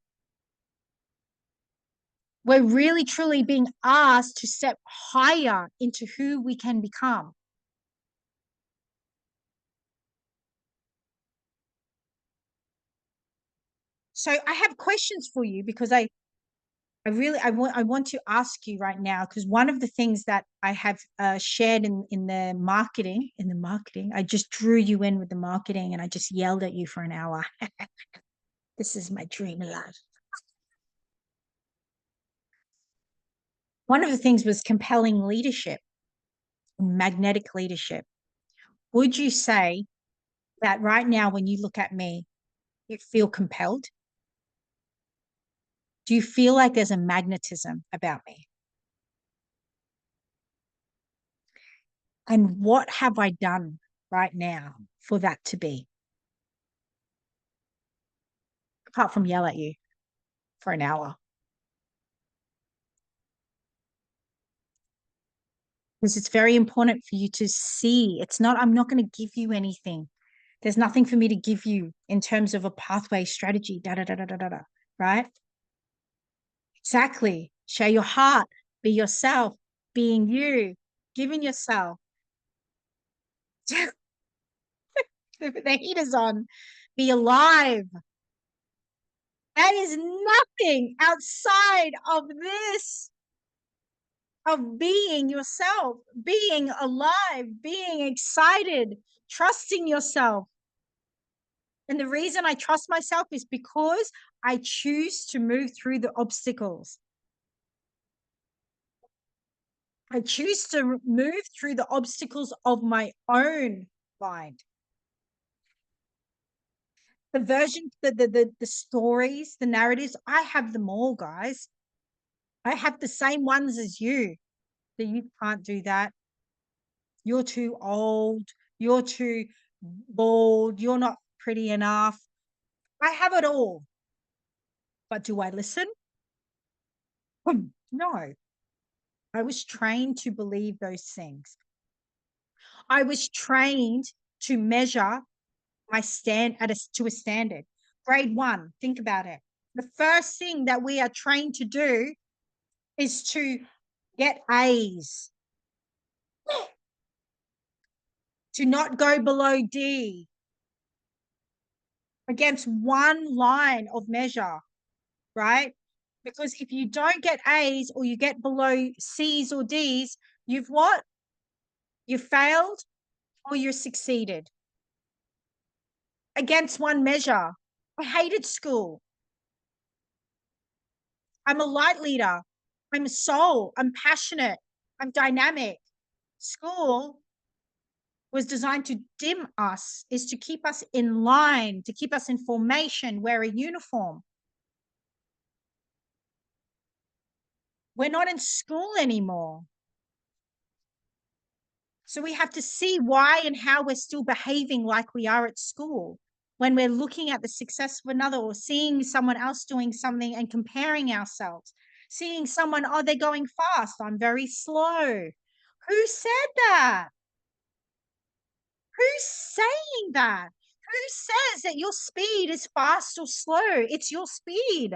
We're really, truly being asked to step higher into who we can become. So I have questions for you because I want to ask you right now, because one of the things that I have shared in the marketing, I just drew you in with the marketing and I just yelled at you for an hour. This is my dream life. One of the things was compelling leadership, magnetic leadership. Would you say that right now, when you look at me, you feel compelled? Do you feel like there's a magnetism about me? And what have I done right now for that to be, apart from yell at you for an hour? Because it's very important for you to see. It's not, I'm not going to give you anything. There's nothing for me to give you in terms of a pathway strategy, da da da da da da, right? Exactly. Share your heart, be yourself, being you, giving yourself. The heat is on. Be alive. That is nothing outside of this, of being yourself, being alive, being excited, trusting yourself. And the reason I trust myself is because I choose to move through the obstacles. I choose to move through the obstacles of my own mind. The version, the stories, the narratives, I have them all, guys. I have the same ones as you. That you can't do that. You're too old. You're too bald. You're not pretty enough. I have it all. But do I listen? No. I was trained to believe those things. I was trained to measure my stand to a standard. Grade one, think about it. The first thing that we are trained to do is to get A's, to not go below D against one line of measure, right? Because if you don't get A's or you get below C's or D's, you've what? You failed or you succeeded against one measure. I hated school. I'm a light leader. I'm a soul. I'm passionate. I'm dynamic. School was designed to dim us, is to keep us in line, to keep us in formation, wear a uniform. We're not in school anymore. So we have to see why and how we're still behaving like we are at school when we're looking at the success of another or seeing someone else doing something and comparing ourselves. Seeing someone, oh, they're going fast. I'm very slow. Who said that? Who's saying that? Who says that your speed is fast or slow? It's your speed.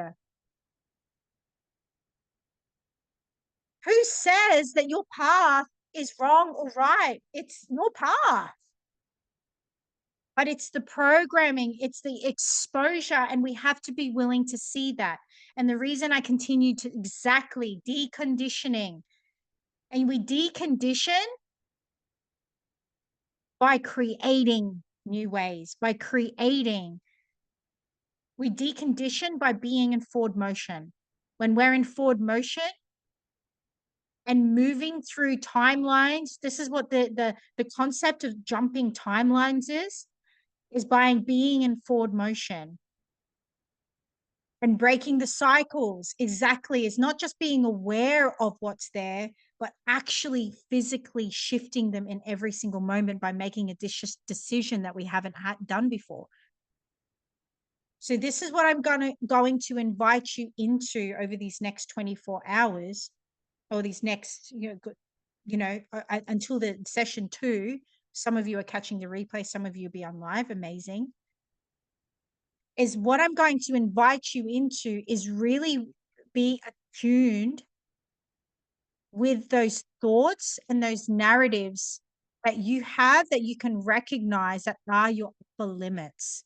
Who says that your path is wrong or right? It's your path. But it's the programming, it's the exposure, and we have to be willing to see that. And the reason I continue to exactly deconditioning And we decondition by creating new ways, by creating. We decondition by being in forward motion. When we're in forward motion and moving through timelines, this is what the concept of jumping timelines is by being in forward motion and breaking the cycles. Exactly. It's not just being aware of what's there, but actually physically shifting them in every single moment by making a decision that we haven't done before. So this is what I'm going to invite you into over these next 24 hours, or these next, until the session 2. Some of you are catching the replay, some of you will be on live. Amazing. Is what I'm going to invite you into is really be attuned with those thoughts and those narratives that you have, that you can recognize that are your upper limits.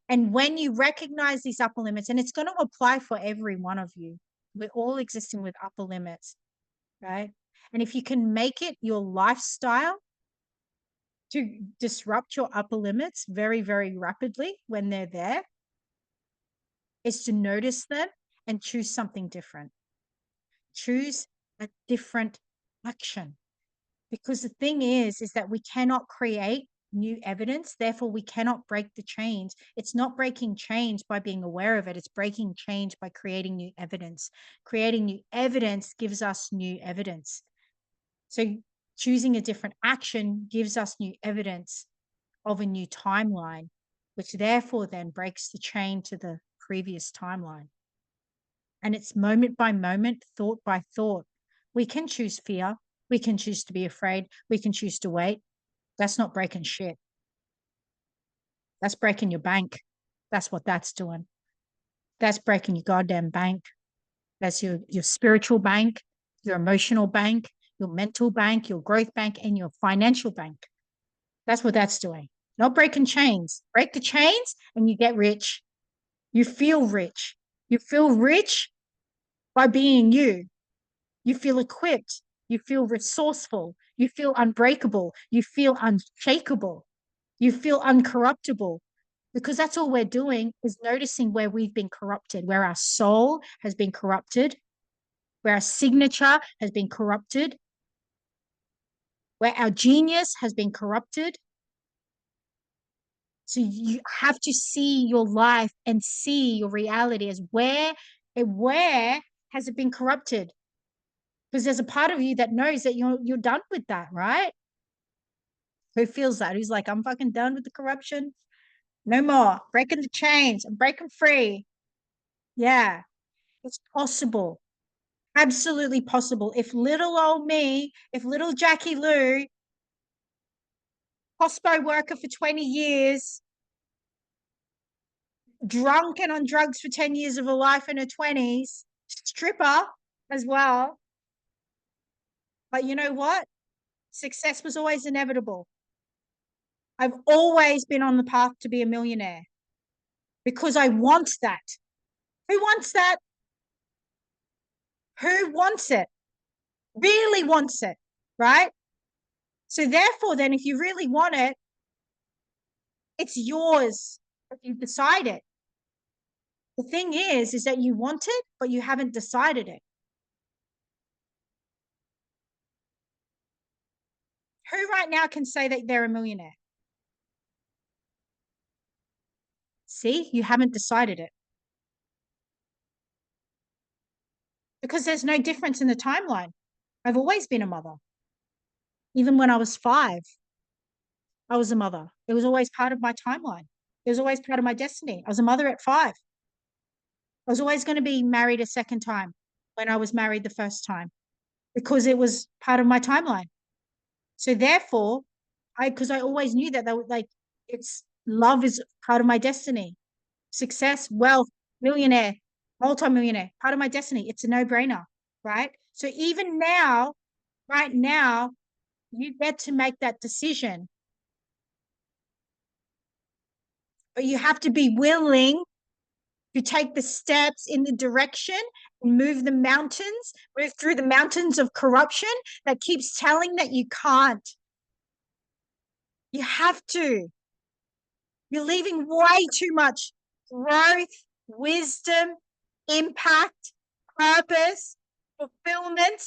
And when you recognize these upper limits, and it's going to apply for every one of you, we're all existing with upper limits, right? And if you can make it your lifestyle to disrupt your upper limits very, very rapidly when they're there, is to notice them and choose something different. Choose a different action. Because the thing is that we cannot create new evidence, therefore we cannot break the chains. It's not breaking chains by being aware of it, it's breaking chains by creating new evidence. Creating new evidence gives us new evidence. So choosing a different action gives us new evidence of a new timeline, which therefore then breaks the chain to the previous timeline. And it's moment by moment, thought by thought. We can choose fear, we can choose to be afraid, we can choose to wait. That's not breaking shit. That's breaking your bank. That's what that's doing. That's breaking your goddamn bank. That's your spiritual bank, your emotional bank, your mental bank, your growth bank, and your financial bank. That's what that's doing. Not breaking chains. Break the chains and you get rich. You feel rich. You feel rich by being you. You feel equipped. You feel resourceful. You feel unbreakable. You feel unshakable. You feel uncorruptible, because that's all we're doing is noticing where we've been corrupted, where our soul has been corrupted, where our signature has been corrupted, where our genius has been corrupted. So you have to see your life and see your reality as where has it been corrupted? Because there's a part of you that knows that you're done with that, right? Who feels that? Who's like, I'm fucking done with the corruption. No more. Breaking the chains. I'm breaking free. Yeah, it's possible. Absolutely possible. If little old me, if little Jackie Lou, hospo worker for 20 years, drunk and on drugs for 10 years of her life in her 20s, stripper as well. But you know what? Success was always inevitable. I've always been on the path to be a millionaire because I want that. Who wants that? Who wants it? Really wants it, right? So therefore, then, if you really want it, it's yours if you decide it. The thing is that you want it, but you haven't decided it. Who right now can say that they're a millionaire? See, you haven't decided it. Because there's no difference in the timeline. I've always been a mother. Even when I was 5, I was a mother. It was always part of my timeline. It was always part of my destiny. I was a mother at 5. I was always going to be married a second time when I was married the first time because it was part of my timeline. So therefore, because I always knew that it's love is part of my destiny. Success, wealth, millionaire, multi-millionaire, part of my destiny. It's a no-brainer, right? So even now, right now, you get to make that decision. But you have to be willing who take the steps in the direction and move the mountains, move through the mountains of corruption that keeps telling that you can't. You have to. You're leaving way too much growth, wisdom, impact, purpose, fulfillment,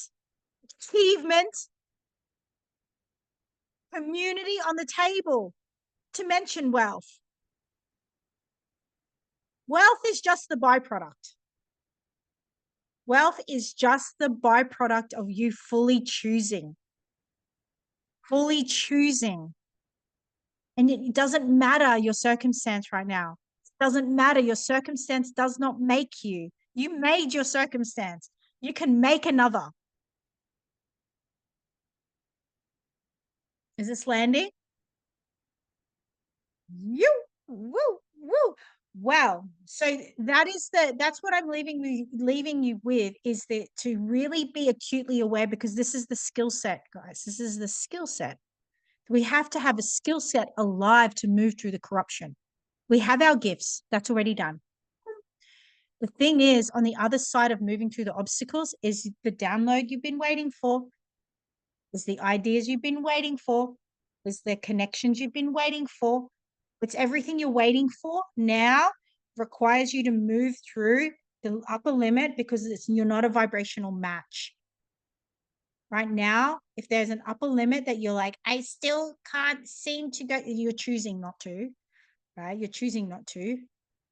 achievement, community on the table, to mention wealth. Wealth is just the byproduct. Wealth is just the byproduct of you fully choosing. Fully choosing. And it doesn't matter your circumstance right now. It doesn't matter. Your circumstance does not make you. You made your circumstance. You can make another. Is this landing? You woo woo. Wow. So that's what I'm leaving you with, is that to really be acutely aware, because this is the skill set, guys. This is the skill set. We have to have a skill set alive to move through the corruption. We have our gifts. That's already done. The thing is, on the other side of moving through the obstacles is the download you've been waiting for, is the ideas you've been waiting for, is the connections you've been waiting for. It's everything you're waiting for now requires you to move through the upper limit, because you're not a vibrational match. Right now, if there's an upper limit that you're like, I still can't seem to go, you're choosing not to, right? You're choosing not to.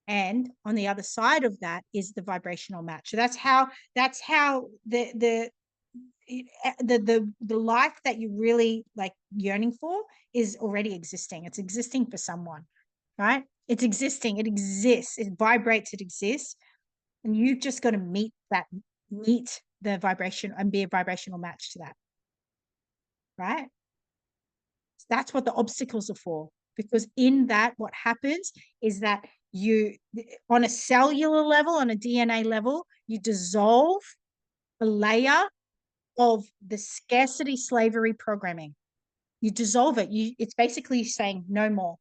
And on the other side of that is the vibrational match. So that's how the life that you really like yearning for is already existing. It's existing for someone, right? It's existing. It exists. It vibrates. It exists. And you've just got to meet the vibration and be a vibrational match to that, right? So that's what the obstacles are for. Because in that, what happens is that you, on a cellular level, on a DNA level, you dissolve a layer of the scarcity slavery programming. You dissolve it. It's basically saying no more.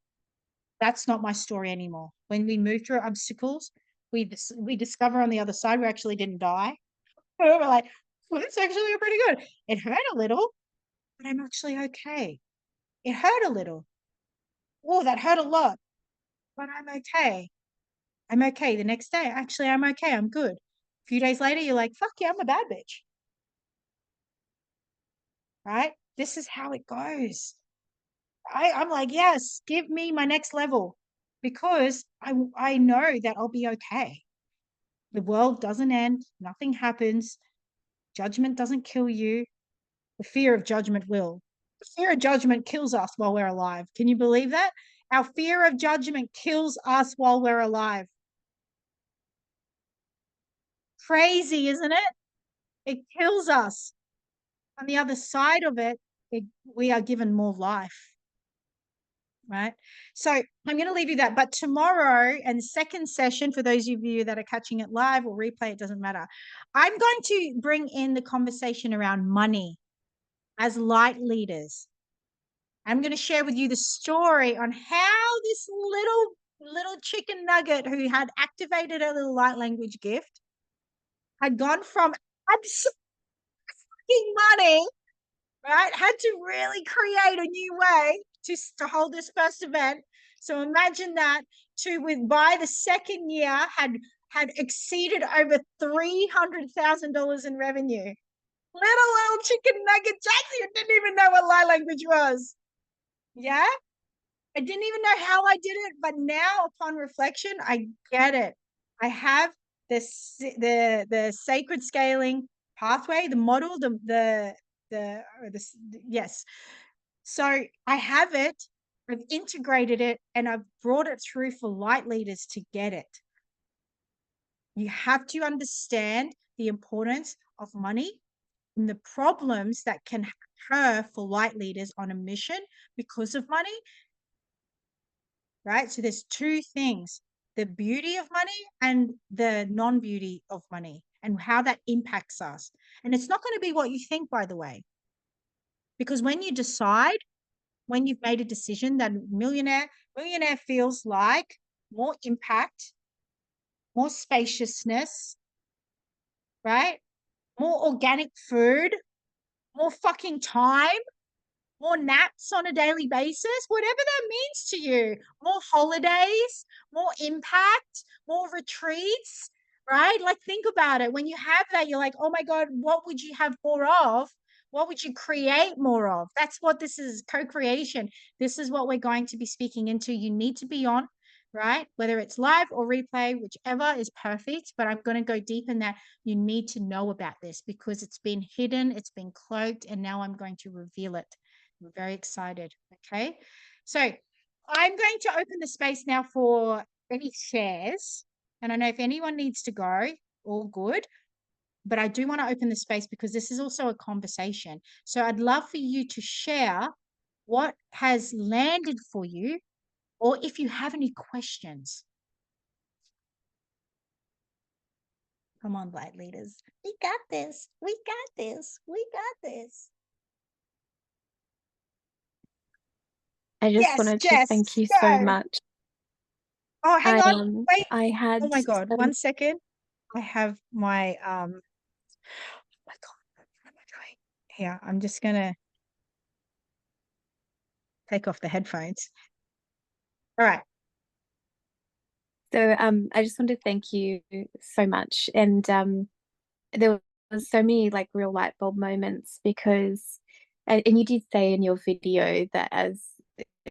That's not my story anymore. When we move through obstacles, we discover on the other side we actually didn't die. We're like, well, it's actually pretty good. It hurt a little, but I'm actually okay. It hurt a little. Oh, that hurt a lot, but I'm okay. I'm okay. The next day, actually, I'm okay. I'm good. A few days later, you're like, fuck yeah, I'm a bad bitch. Right? This is how it goes. I'm like, yes, give me my next level, because I know that I'll be okay. The world doesn't end. Nothing happens. Judgment doesn't kill you. The fear of judgment will. The fear of judgment kills us while we're alive. Can you believe that? Our fear of judgment kills us while we're alive. Crazy, isn't it? It kills us. On the other side of it, we are given more life. Right. So I'm going to leave you that. But tomorrow, and second session, for those of you that are catching it live or replay, it doesn't matter. I'm going to bring in the conversation around money as light leaders. I'm going to share with you the story on how this little chicken nugget who had activated a little light language gift had gone from absorbing money, right? Had to really create a new way to hold this first event. So imagine that, by the second year had exceeded over $300,000 in revenue. Little chicken nugget Jackson didn't even know what light language was. Yeah, I didn't even know how I did it, but now upon reflection, I get it. I have the sacred scaling pathway, the model, yes. So I have it, I've integrated it, and I've brought it through for light leaders to get it. You have to understand the importance of money and the problems that can occur for light leaders on a mission because of money, right? So there's two things: the beauty of money and the non-beauty of money, and how that impacts us. And it's not going to be what you think, by the way, because when you've made a decision that millionaire feels like more impact, more spaciousness, right? More organic food, more fucking time, more naps on a daily basis, whatever that means to you, more holidays, more impact, more retreats, right? Like, think about it. When you have that, you're like, oh my God, what would you have more of? What would you create more of? That's what this is, co-creation. This is what we're going to be speaking into. You need to be on, right? Whether it's live or replay, whichever is perfect. But I'm going to go deep in that. You need to know about this because it's been hidden, it's been cloaked, and now I'm going to reveal it. I'm very excited. Okay. So I'm going to open the space now for any shares. And I know if anyone needs to go, all good. But I do want to open the space because this is also a conversation. So I'd love for you to share what has landed for you, or if you have any questions. Come on, light leaders. We got this. We got this. We got this. I just Yes, wanted to Jess, thank you so go. much. Oh, hang on. Wait. I had Oh my God. 1 second. I have my oh my God, what am I doing? Here, I'm just gonna take off the headphones. All right. so I just wanted to thank you so much. And there was so many like real light bulb moments because and you did say in your video that as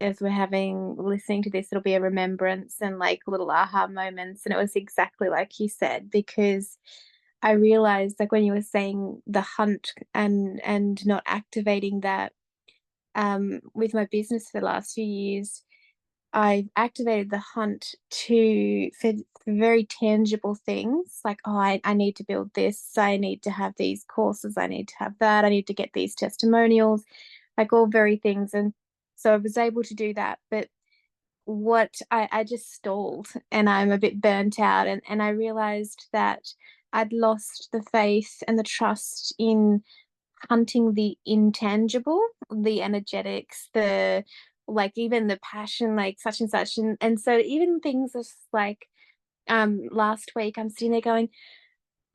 we're listening to this, it'll be a remembrance and like little aha moments. And it was exactly like you said, because I realized like when you were saying the hunt and not activating that with my business for the last few years, I've activated the hunt for very tangible things like, oh, I need to build this, I need to have these courses, I need to have that, I need to get these testimonials, like all very things. And so I was able to do that. But what I just stalled and I'm a bit burnt out. And I realized that I'd lost the faith and the trust in hunting the intangible, the energetics, the like even the passion, like such and such. And so even things just like last week I'm sitting there going,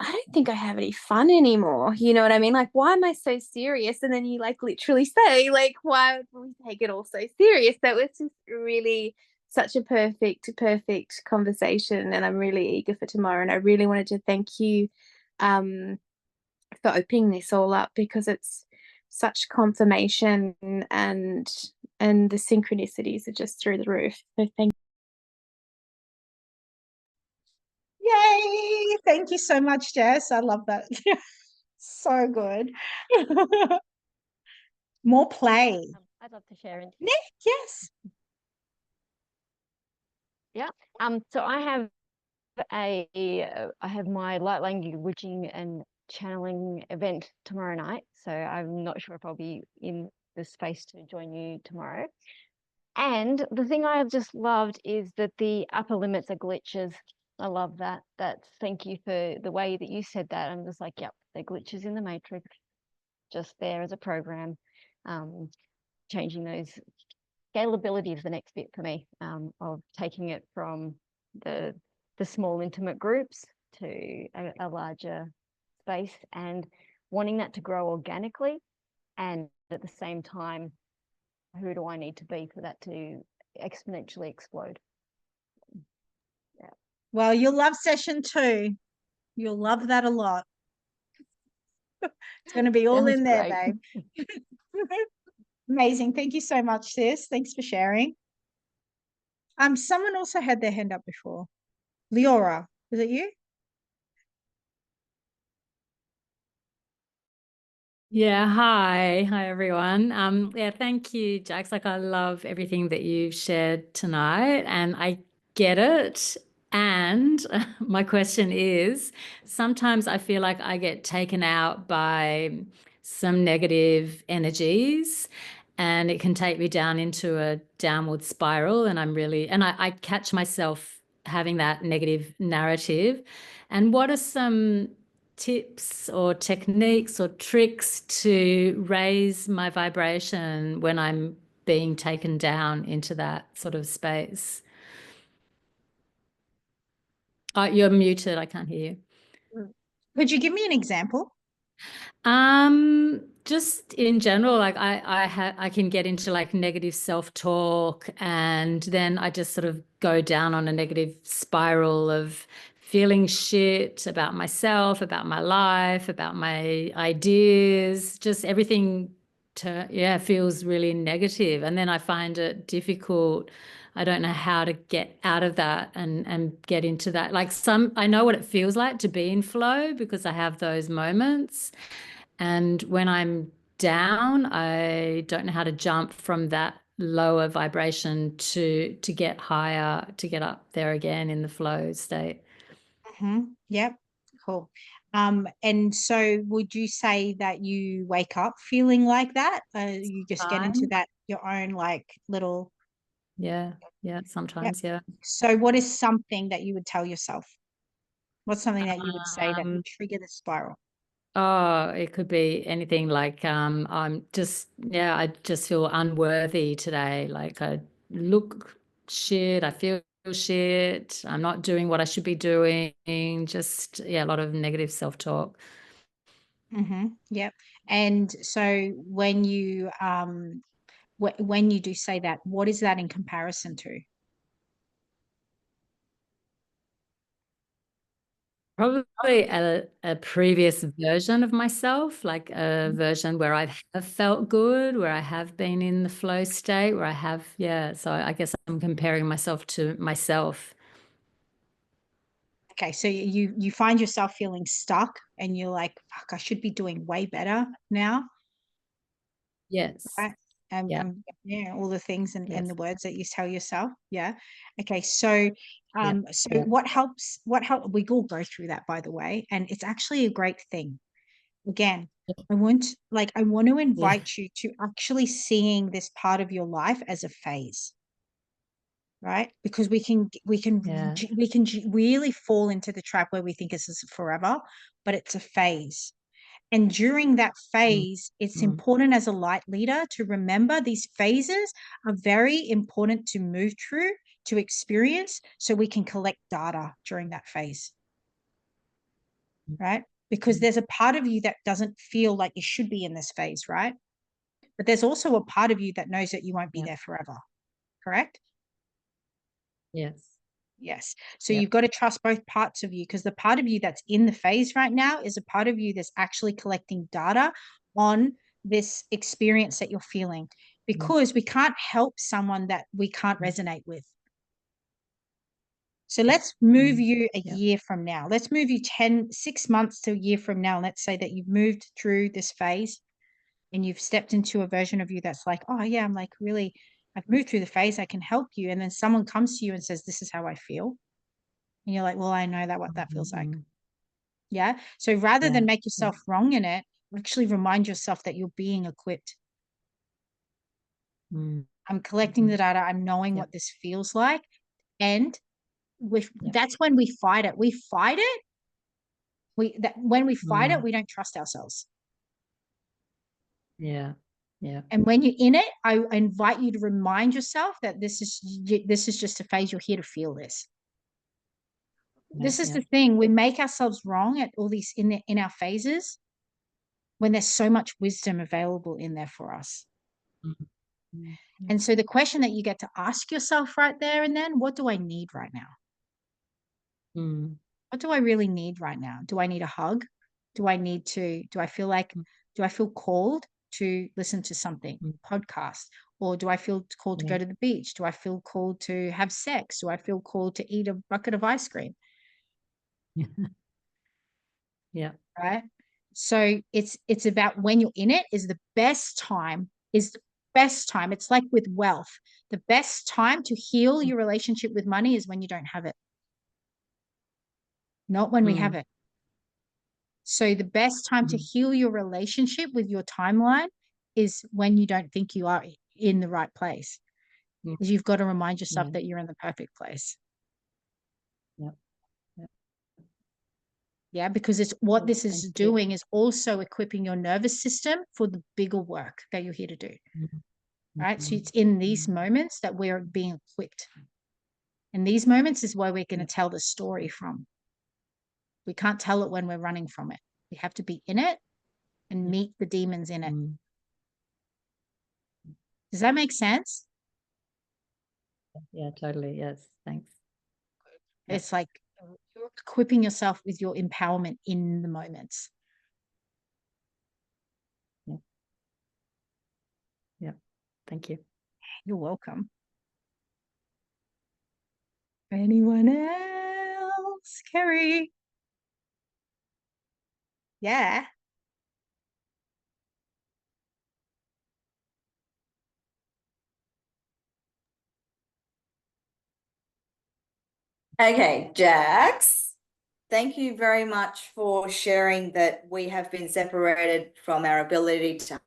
I don't think I have any fun anymore. You know what I mean? Like, why am I so serious? And then you like literally say, like, why would we take it all so serious? So it's just really such a perfect conversation. And I'm really eager for tomorrow. And I really wanted to thank you for opening this all up because it's such confirmation and the synchronicities are just through the roof. So thank Yay. Thank you so much, Jess. I love that. So good. More play. I'd love to share. Nick, yes. Yeah. So I have my light languaging and channeling event tomorrow night. So I'm not sure if I'll be in the space to join you tomorrow. And the thing I have just loved is that the upper limits are glitches. I love that. Thank you for the way that you said that. I'm just like, yep, they're glitches in the matrix, just there as a program. Changing those scalability is the next bit for me, of taking it from the small intimate groups to a larger space and wanting that to grow organically, and at the same time, who do I need to be for that to exponentially explode? Yeah. Well, you'll love session 2. You'll love that a lot. It's going to be all Sounds in there, great. babe. Amazing. Thank you so much, sis. Thanks for sharing. Someone also had their hand up before. Leora, was it you? Yeah, hi everyone. Yeah, thank you, Jax. Like, I love everything that you've shared tonight, and I get it. And my question is, sometimes I feel like I get taken out by some negative energies, and it can take me down into a downward spiral. And I catch myself having that negative narrative. And what are some tips or techniques or tricks to raise my vibration when I'm being taken down into that sort of space? You're muted. I can't hear you. Could you give me an example? Just in general, like I can get into like negative self-talk, and then I just sort of go down on a negative spiral of feeling shit about myself, about my life, about my ideas, just everything feels really negative. And then I find it difficult. I don't know how to get out of that and get into that. Like I know what it feels like to be in flow because I have those moments. And when I'm down, I don't know how to jump from that lower vibration to get higher, to get up there again in the flow state. Yep. Cool. And so would you say that you wake up feeling like that? You just get into that your own like little. Yeah. Sometimes. Yeah. So what is something that you would tell yourself? What's something that you would say that Um, would trigger the spiral? Oh, it could be anything like I just feel unworthy today. Like I look shit, I feel shit, I'm not doing what I should be doing. Just a lot of negative self-talk. Yep. And so when you when you do say that, what is that in comparison to? Probably a previous version of myself, like a version where I have felt good, where I have been in the flow state, where I have, so I guess I'm comparing myself to myself. Okay, so you find yourself feeling stuck and you're like, fuck, I should be doing way better now. Yes. Right? Yeah. Yeah, all the things and Yes. the words that you tell yourself. Yeah. Okay, so Yeah. what helps we all go through that, by the way, and it's actually a great thing. Again, I want to Yeah. invite you to actually seeing this part of your life as a phase, right? Because we can Yeah. really fall into the trap where we think this is forever, but it's a phase. And during that Mm, phase, it's mm, important as a light leader to remember these phases are very important to move through, to experience, so we can collect data during that phase, right? Because mm. there's a part of you that doesn't feel like you should be in this phase, right? But there's also a part of you that knows that you won't be Yeah. there forever, correct? Yes. Yes. So Yeah. you've got to trust both parts of you, because the part of you that's in the phase right now is a part of you that's actually collecting data on this experience that you're feeling, Mm, because we can't help someone that we can't mm, resonate with. So let's move mm. you a Yeah. year from now. Let's move you 6 months to a year from now. Let's say that you've moved through this phase and you've stepped into a version of you that's like, oh yeah, I'm like really, I've moved through the phase, I can help you. And then someone comes to you and says, this is how I feel. And you're like, well, I know that what that feels like. Mhm. Yeah. So rather Yeah. than make Yeah. yourself wrong in it, actually remind yourself that you're being equipped. Mm, I'm collecting mhm. the data. I'm knowing Yeah. what this feels like. And Yeah. that's when we fight it. We fight it. When we fight it, Mm, we don't trust ourselves. yeah. Yeah. And when you're in it, I invite you to remind yourself that this is just a phase. You're here to feel this. Yeah. This is Yeah. the thing. We make ourselves wrong at all these in our phases when there's so much wisdom available in there for us. Mm, mm, yeah. And so the question that you get to ask yourself right there and then, what do I need right now? Mm, What do I really need right now? Do I need a hug? Do I mm, feel called to listen to something, mm. podcast? Or do I feel called to Yeah. go to the beach? Do I feel called to have sex? Do I feel called to eat a bucket of ice cream? Yeah. Right. So it's about when you're in it is the best time. It's like with wealth. The best time to heal Mm, your relationship with money is when you don't have it, not when we have mm, it. So the best time to mm, heal your relationship with your timeline is when you don't think you are in the right place. mm. Is you've got to remind yourself Yeah. that you're in the perfect place. Yeah. Yeah. Yeah, because it's what Cool. this is Thank you. doing is also equipping your nervous system for the bigger work that you're here to do. Mm, Right. So mm, it's in these mm. moments that we're being equipped. And these moments is where we're going to tell the story from. We can't tell it when we're running from it. We have to be in it and meet the demons in it. Does that make sense? Yeah, totally. Yes. Thanks. It's like you're equipping yourself with your empowerment in the moments. Yeah. Thank you. You're welcome. Anyone else? Kerry? Yeah. Okay, Jax, thank you very much for sharing that we have been separated from our ability to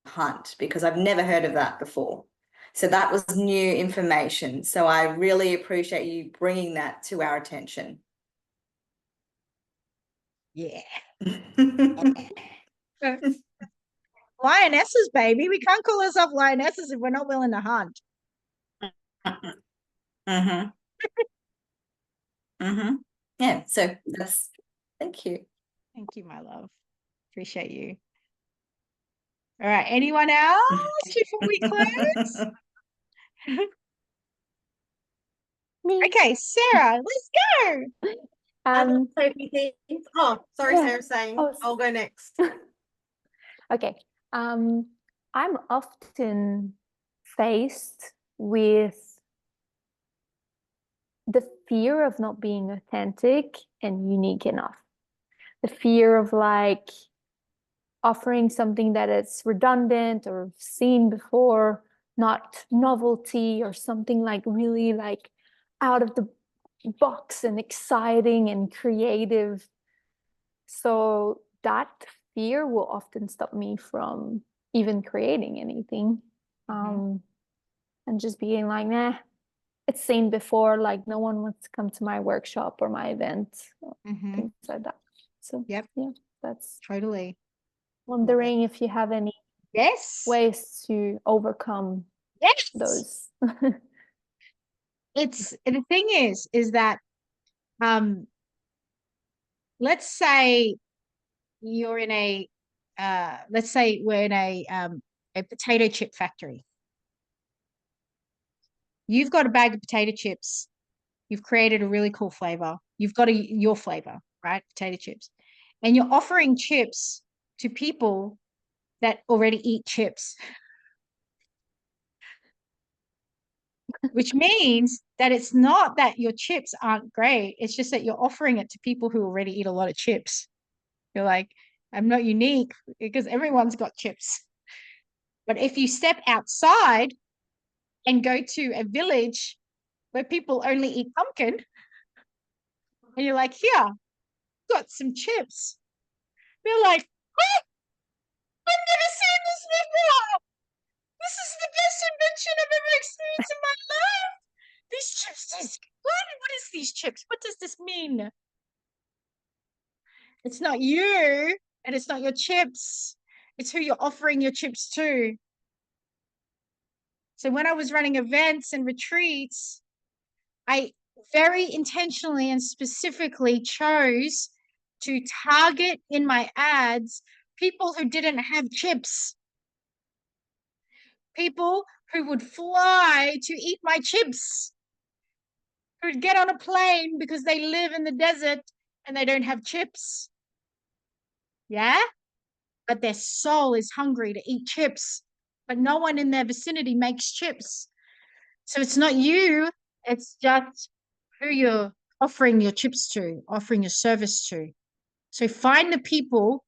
hunt, because I've never heard of that before. So that was new information. So I really appreciate you bringing that to our attention. Yeah. Lionesses, baby. We can't call ourselves lionesses if we're not willing to hunt. Mm-hmm. Mm-hmm. Yeah, so that's, thank you. Thank you, my love. Appreciate you. All right. Anyone else before we close? Me. Okay, Sarah, let's go. Oh, sorry, Yeah. Sarah's saying Oh, I'll go next. Okay. I'm often faced with the fear of not being authentic and unique enough. The fear of like offering something that is redundant or seen before, not novelty, or something like really like out of the box and exciting and creative. So that fear will often stop me from even creating anything. And just being like, nah, it's seen before, like no one wants to come to my workshop or my event, or things like that. So Yep. yeah, that's Totally. wondering if you have any Yes. ways to overcome Yes. those. It's the thing is that let's say you're in a let's say we're in a potato chip factory. You've got a bag of potato chips. You've created a really cool flavor. You've got your flavor, right? Potato chips. And you're offering chips to people that already eat chips. Which means that it's not that your chips aren't great. It's just that you're offering it to people who already eat a lot of chips. You're like, I'm not unique because everyone's got chips. But if you step outside and go to a village where people only eat pumpkin, and you're like, here, got some chips. They're like, what? I've never seen this before. This is the best invention I've ever experienced in my life. These chips taste good. What is these chips? What does this mean? It's not you and it's not your chips. It's who you're offering your chips to. So when I was running events and retreats, I very intentionally and specifically chose to target in my ads people who didn't have chips. People who would fly to eat my chips. Who'd get on a plane because they live in the desert and they don't have chips. Yeah? But their soul is hungry to eat chips, but no one in their vicinity makes chips. So it's not you, it's just who you're offering your chips to, offering your service to. So find the people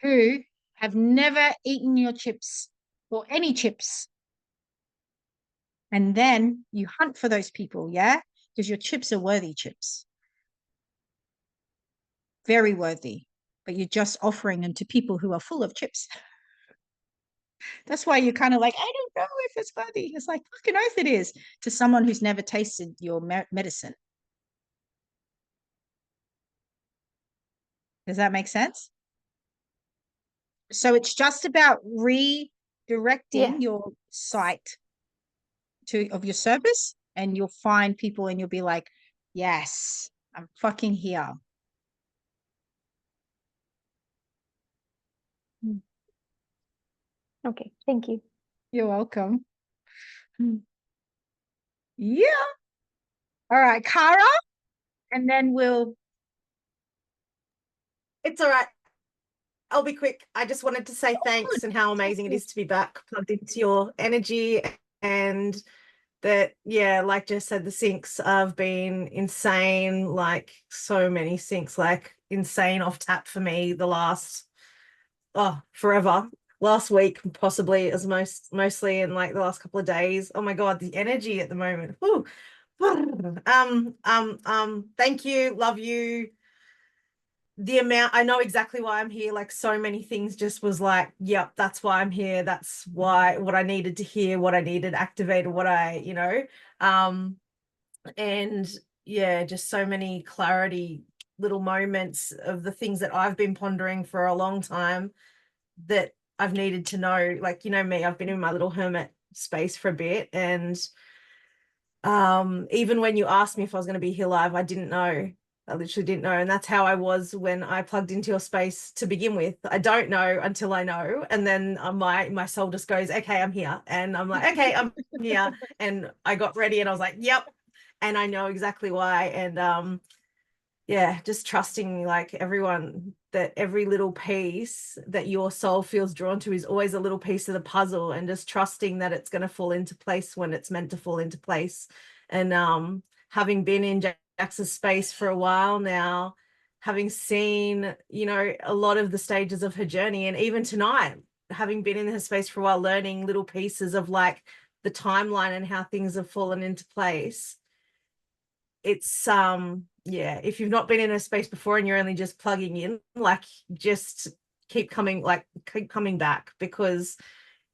who have never eaten your chips or any chips. And then you hunt for those people, yeah? Because your chips are worthy chips. Very worthy. But you're just offering them to people who are full of chips. That's why you're kind of like, I don't know if it's worthy. It's like, fucking oath it is, to someone who's never tasted your medicine. Does that make sense? So it's just about redirecting your site of your service and you'll find people and you'll be like, yes, I'm fucking here. Okay, thank you. You're welcome. Yeah. All right, Cara, and then we'll. It's all right. I'll be quick. I just wanted to say thanks and how amazing it is to be back, plugged into your energy, and that, yeah, like Jess said, the syncs have been insane, like so many syncs, like insane off tap for me the last, forever. Last week, possibly as mostly in like the last couple of days. Oh my God, the energy at the moment. Whew. Thank you, love you. The amount, I know exactly why I'm here. Like so many things just was like, yep, that's why I'm here. That's why, what I needed to hear, what I needed activated, what I, and yeah, just so many clarity little moments of the things that I've been pondering for a long time that I've needed to know. Like, me, I've been in my little hermit space for a bit, and even when you asked me if I was going to be here live, I didn't know. I literally didn't know. And that's how I was when I plugged into your space to begin with. I don't know until I know. And then my soul just goes, okay, I'm here. And I'm like, okay, I'm here. And I got ready and I was like, yep. And I know exactly why. And yeah, just trusting like everyone, that every little piece that your soul feels drawn to is always a little piece of the puzzle, and just trusting that it's going to fall into place when it's meant to fall into place. And having been in Jax's space for a while now, having seen, a lot of the stages of her journey, and even tonight, having been in her space for a while, learning little pieces of like the timeline and how things have fallen into place. It's yeah, if you've not been in a space before and you're only just plugging in, like just keep coming back, because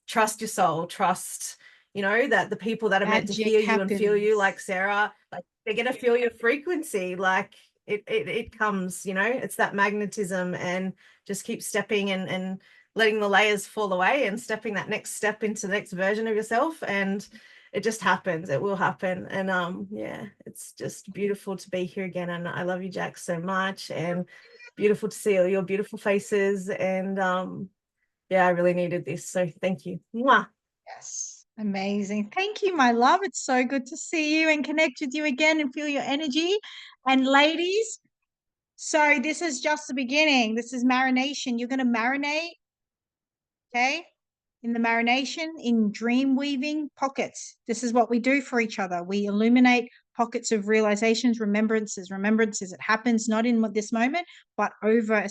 trust your soul, trust, that the people that are meant to hear you and feel you, like Sarah, like they're going to feel your frequency. Like it comes, it's that magnetism. And just keep stepping and letting the layers fall away and stepping that next step into the next version of yourself. And it just happens. It will happen. And yeah, it's just beautiful to be here again. And I love you, Jax, so much. And beautiful to see all your beautiful faces. And yeah, I really needed this. So thank you. Mwah. Yes. Amazing. Thank you, my love. It's so good to see you and connect with you again and feel your energy. And ladies, so this is just the beginning. This is marination. You're going to marinate, okay? In the marination, in dream weaving pockets. This is what we do for each other. We illuminate pockets of realizations, remembrances. It happens not in this moment, but over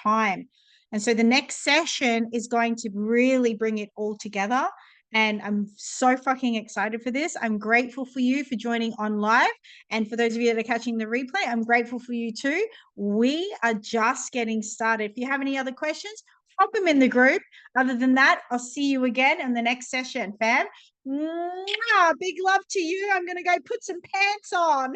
time. And so the next session is going to really bring it all together. And I'm so fucking excited for this. I'm grateful for you for joining on live. And for those of you that are catching the replay, I'm grateful for you too. We are just getting started. If you have any other questions, pop them in the group. Other than that, I'll see you again in the next session, fam. Mwah! Big love to you. I'm going to go put some pants on.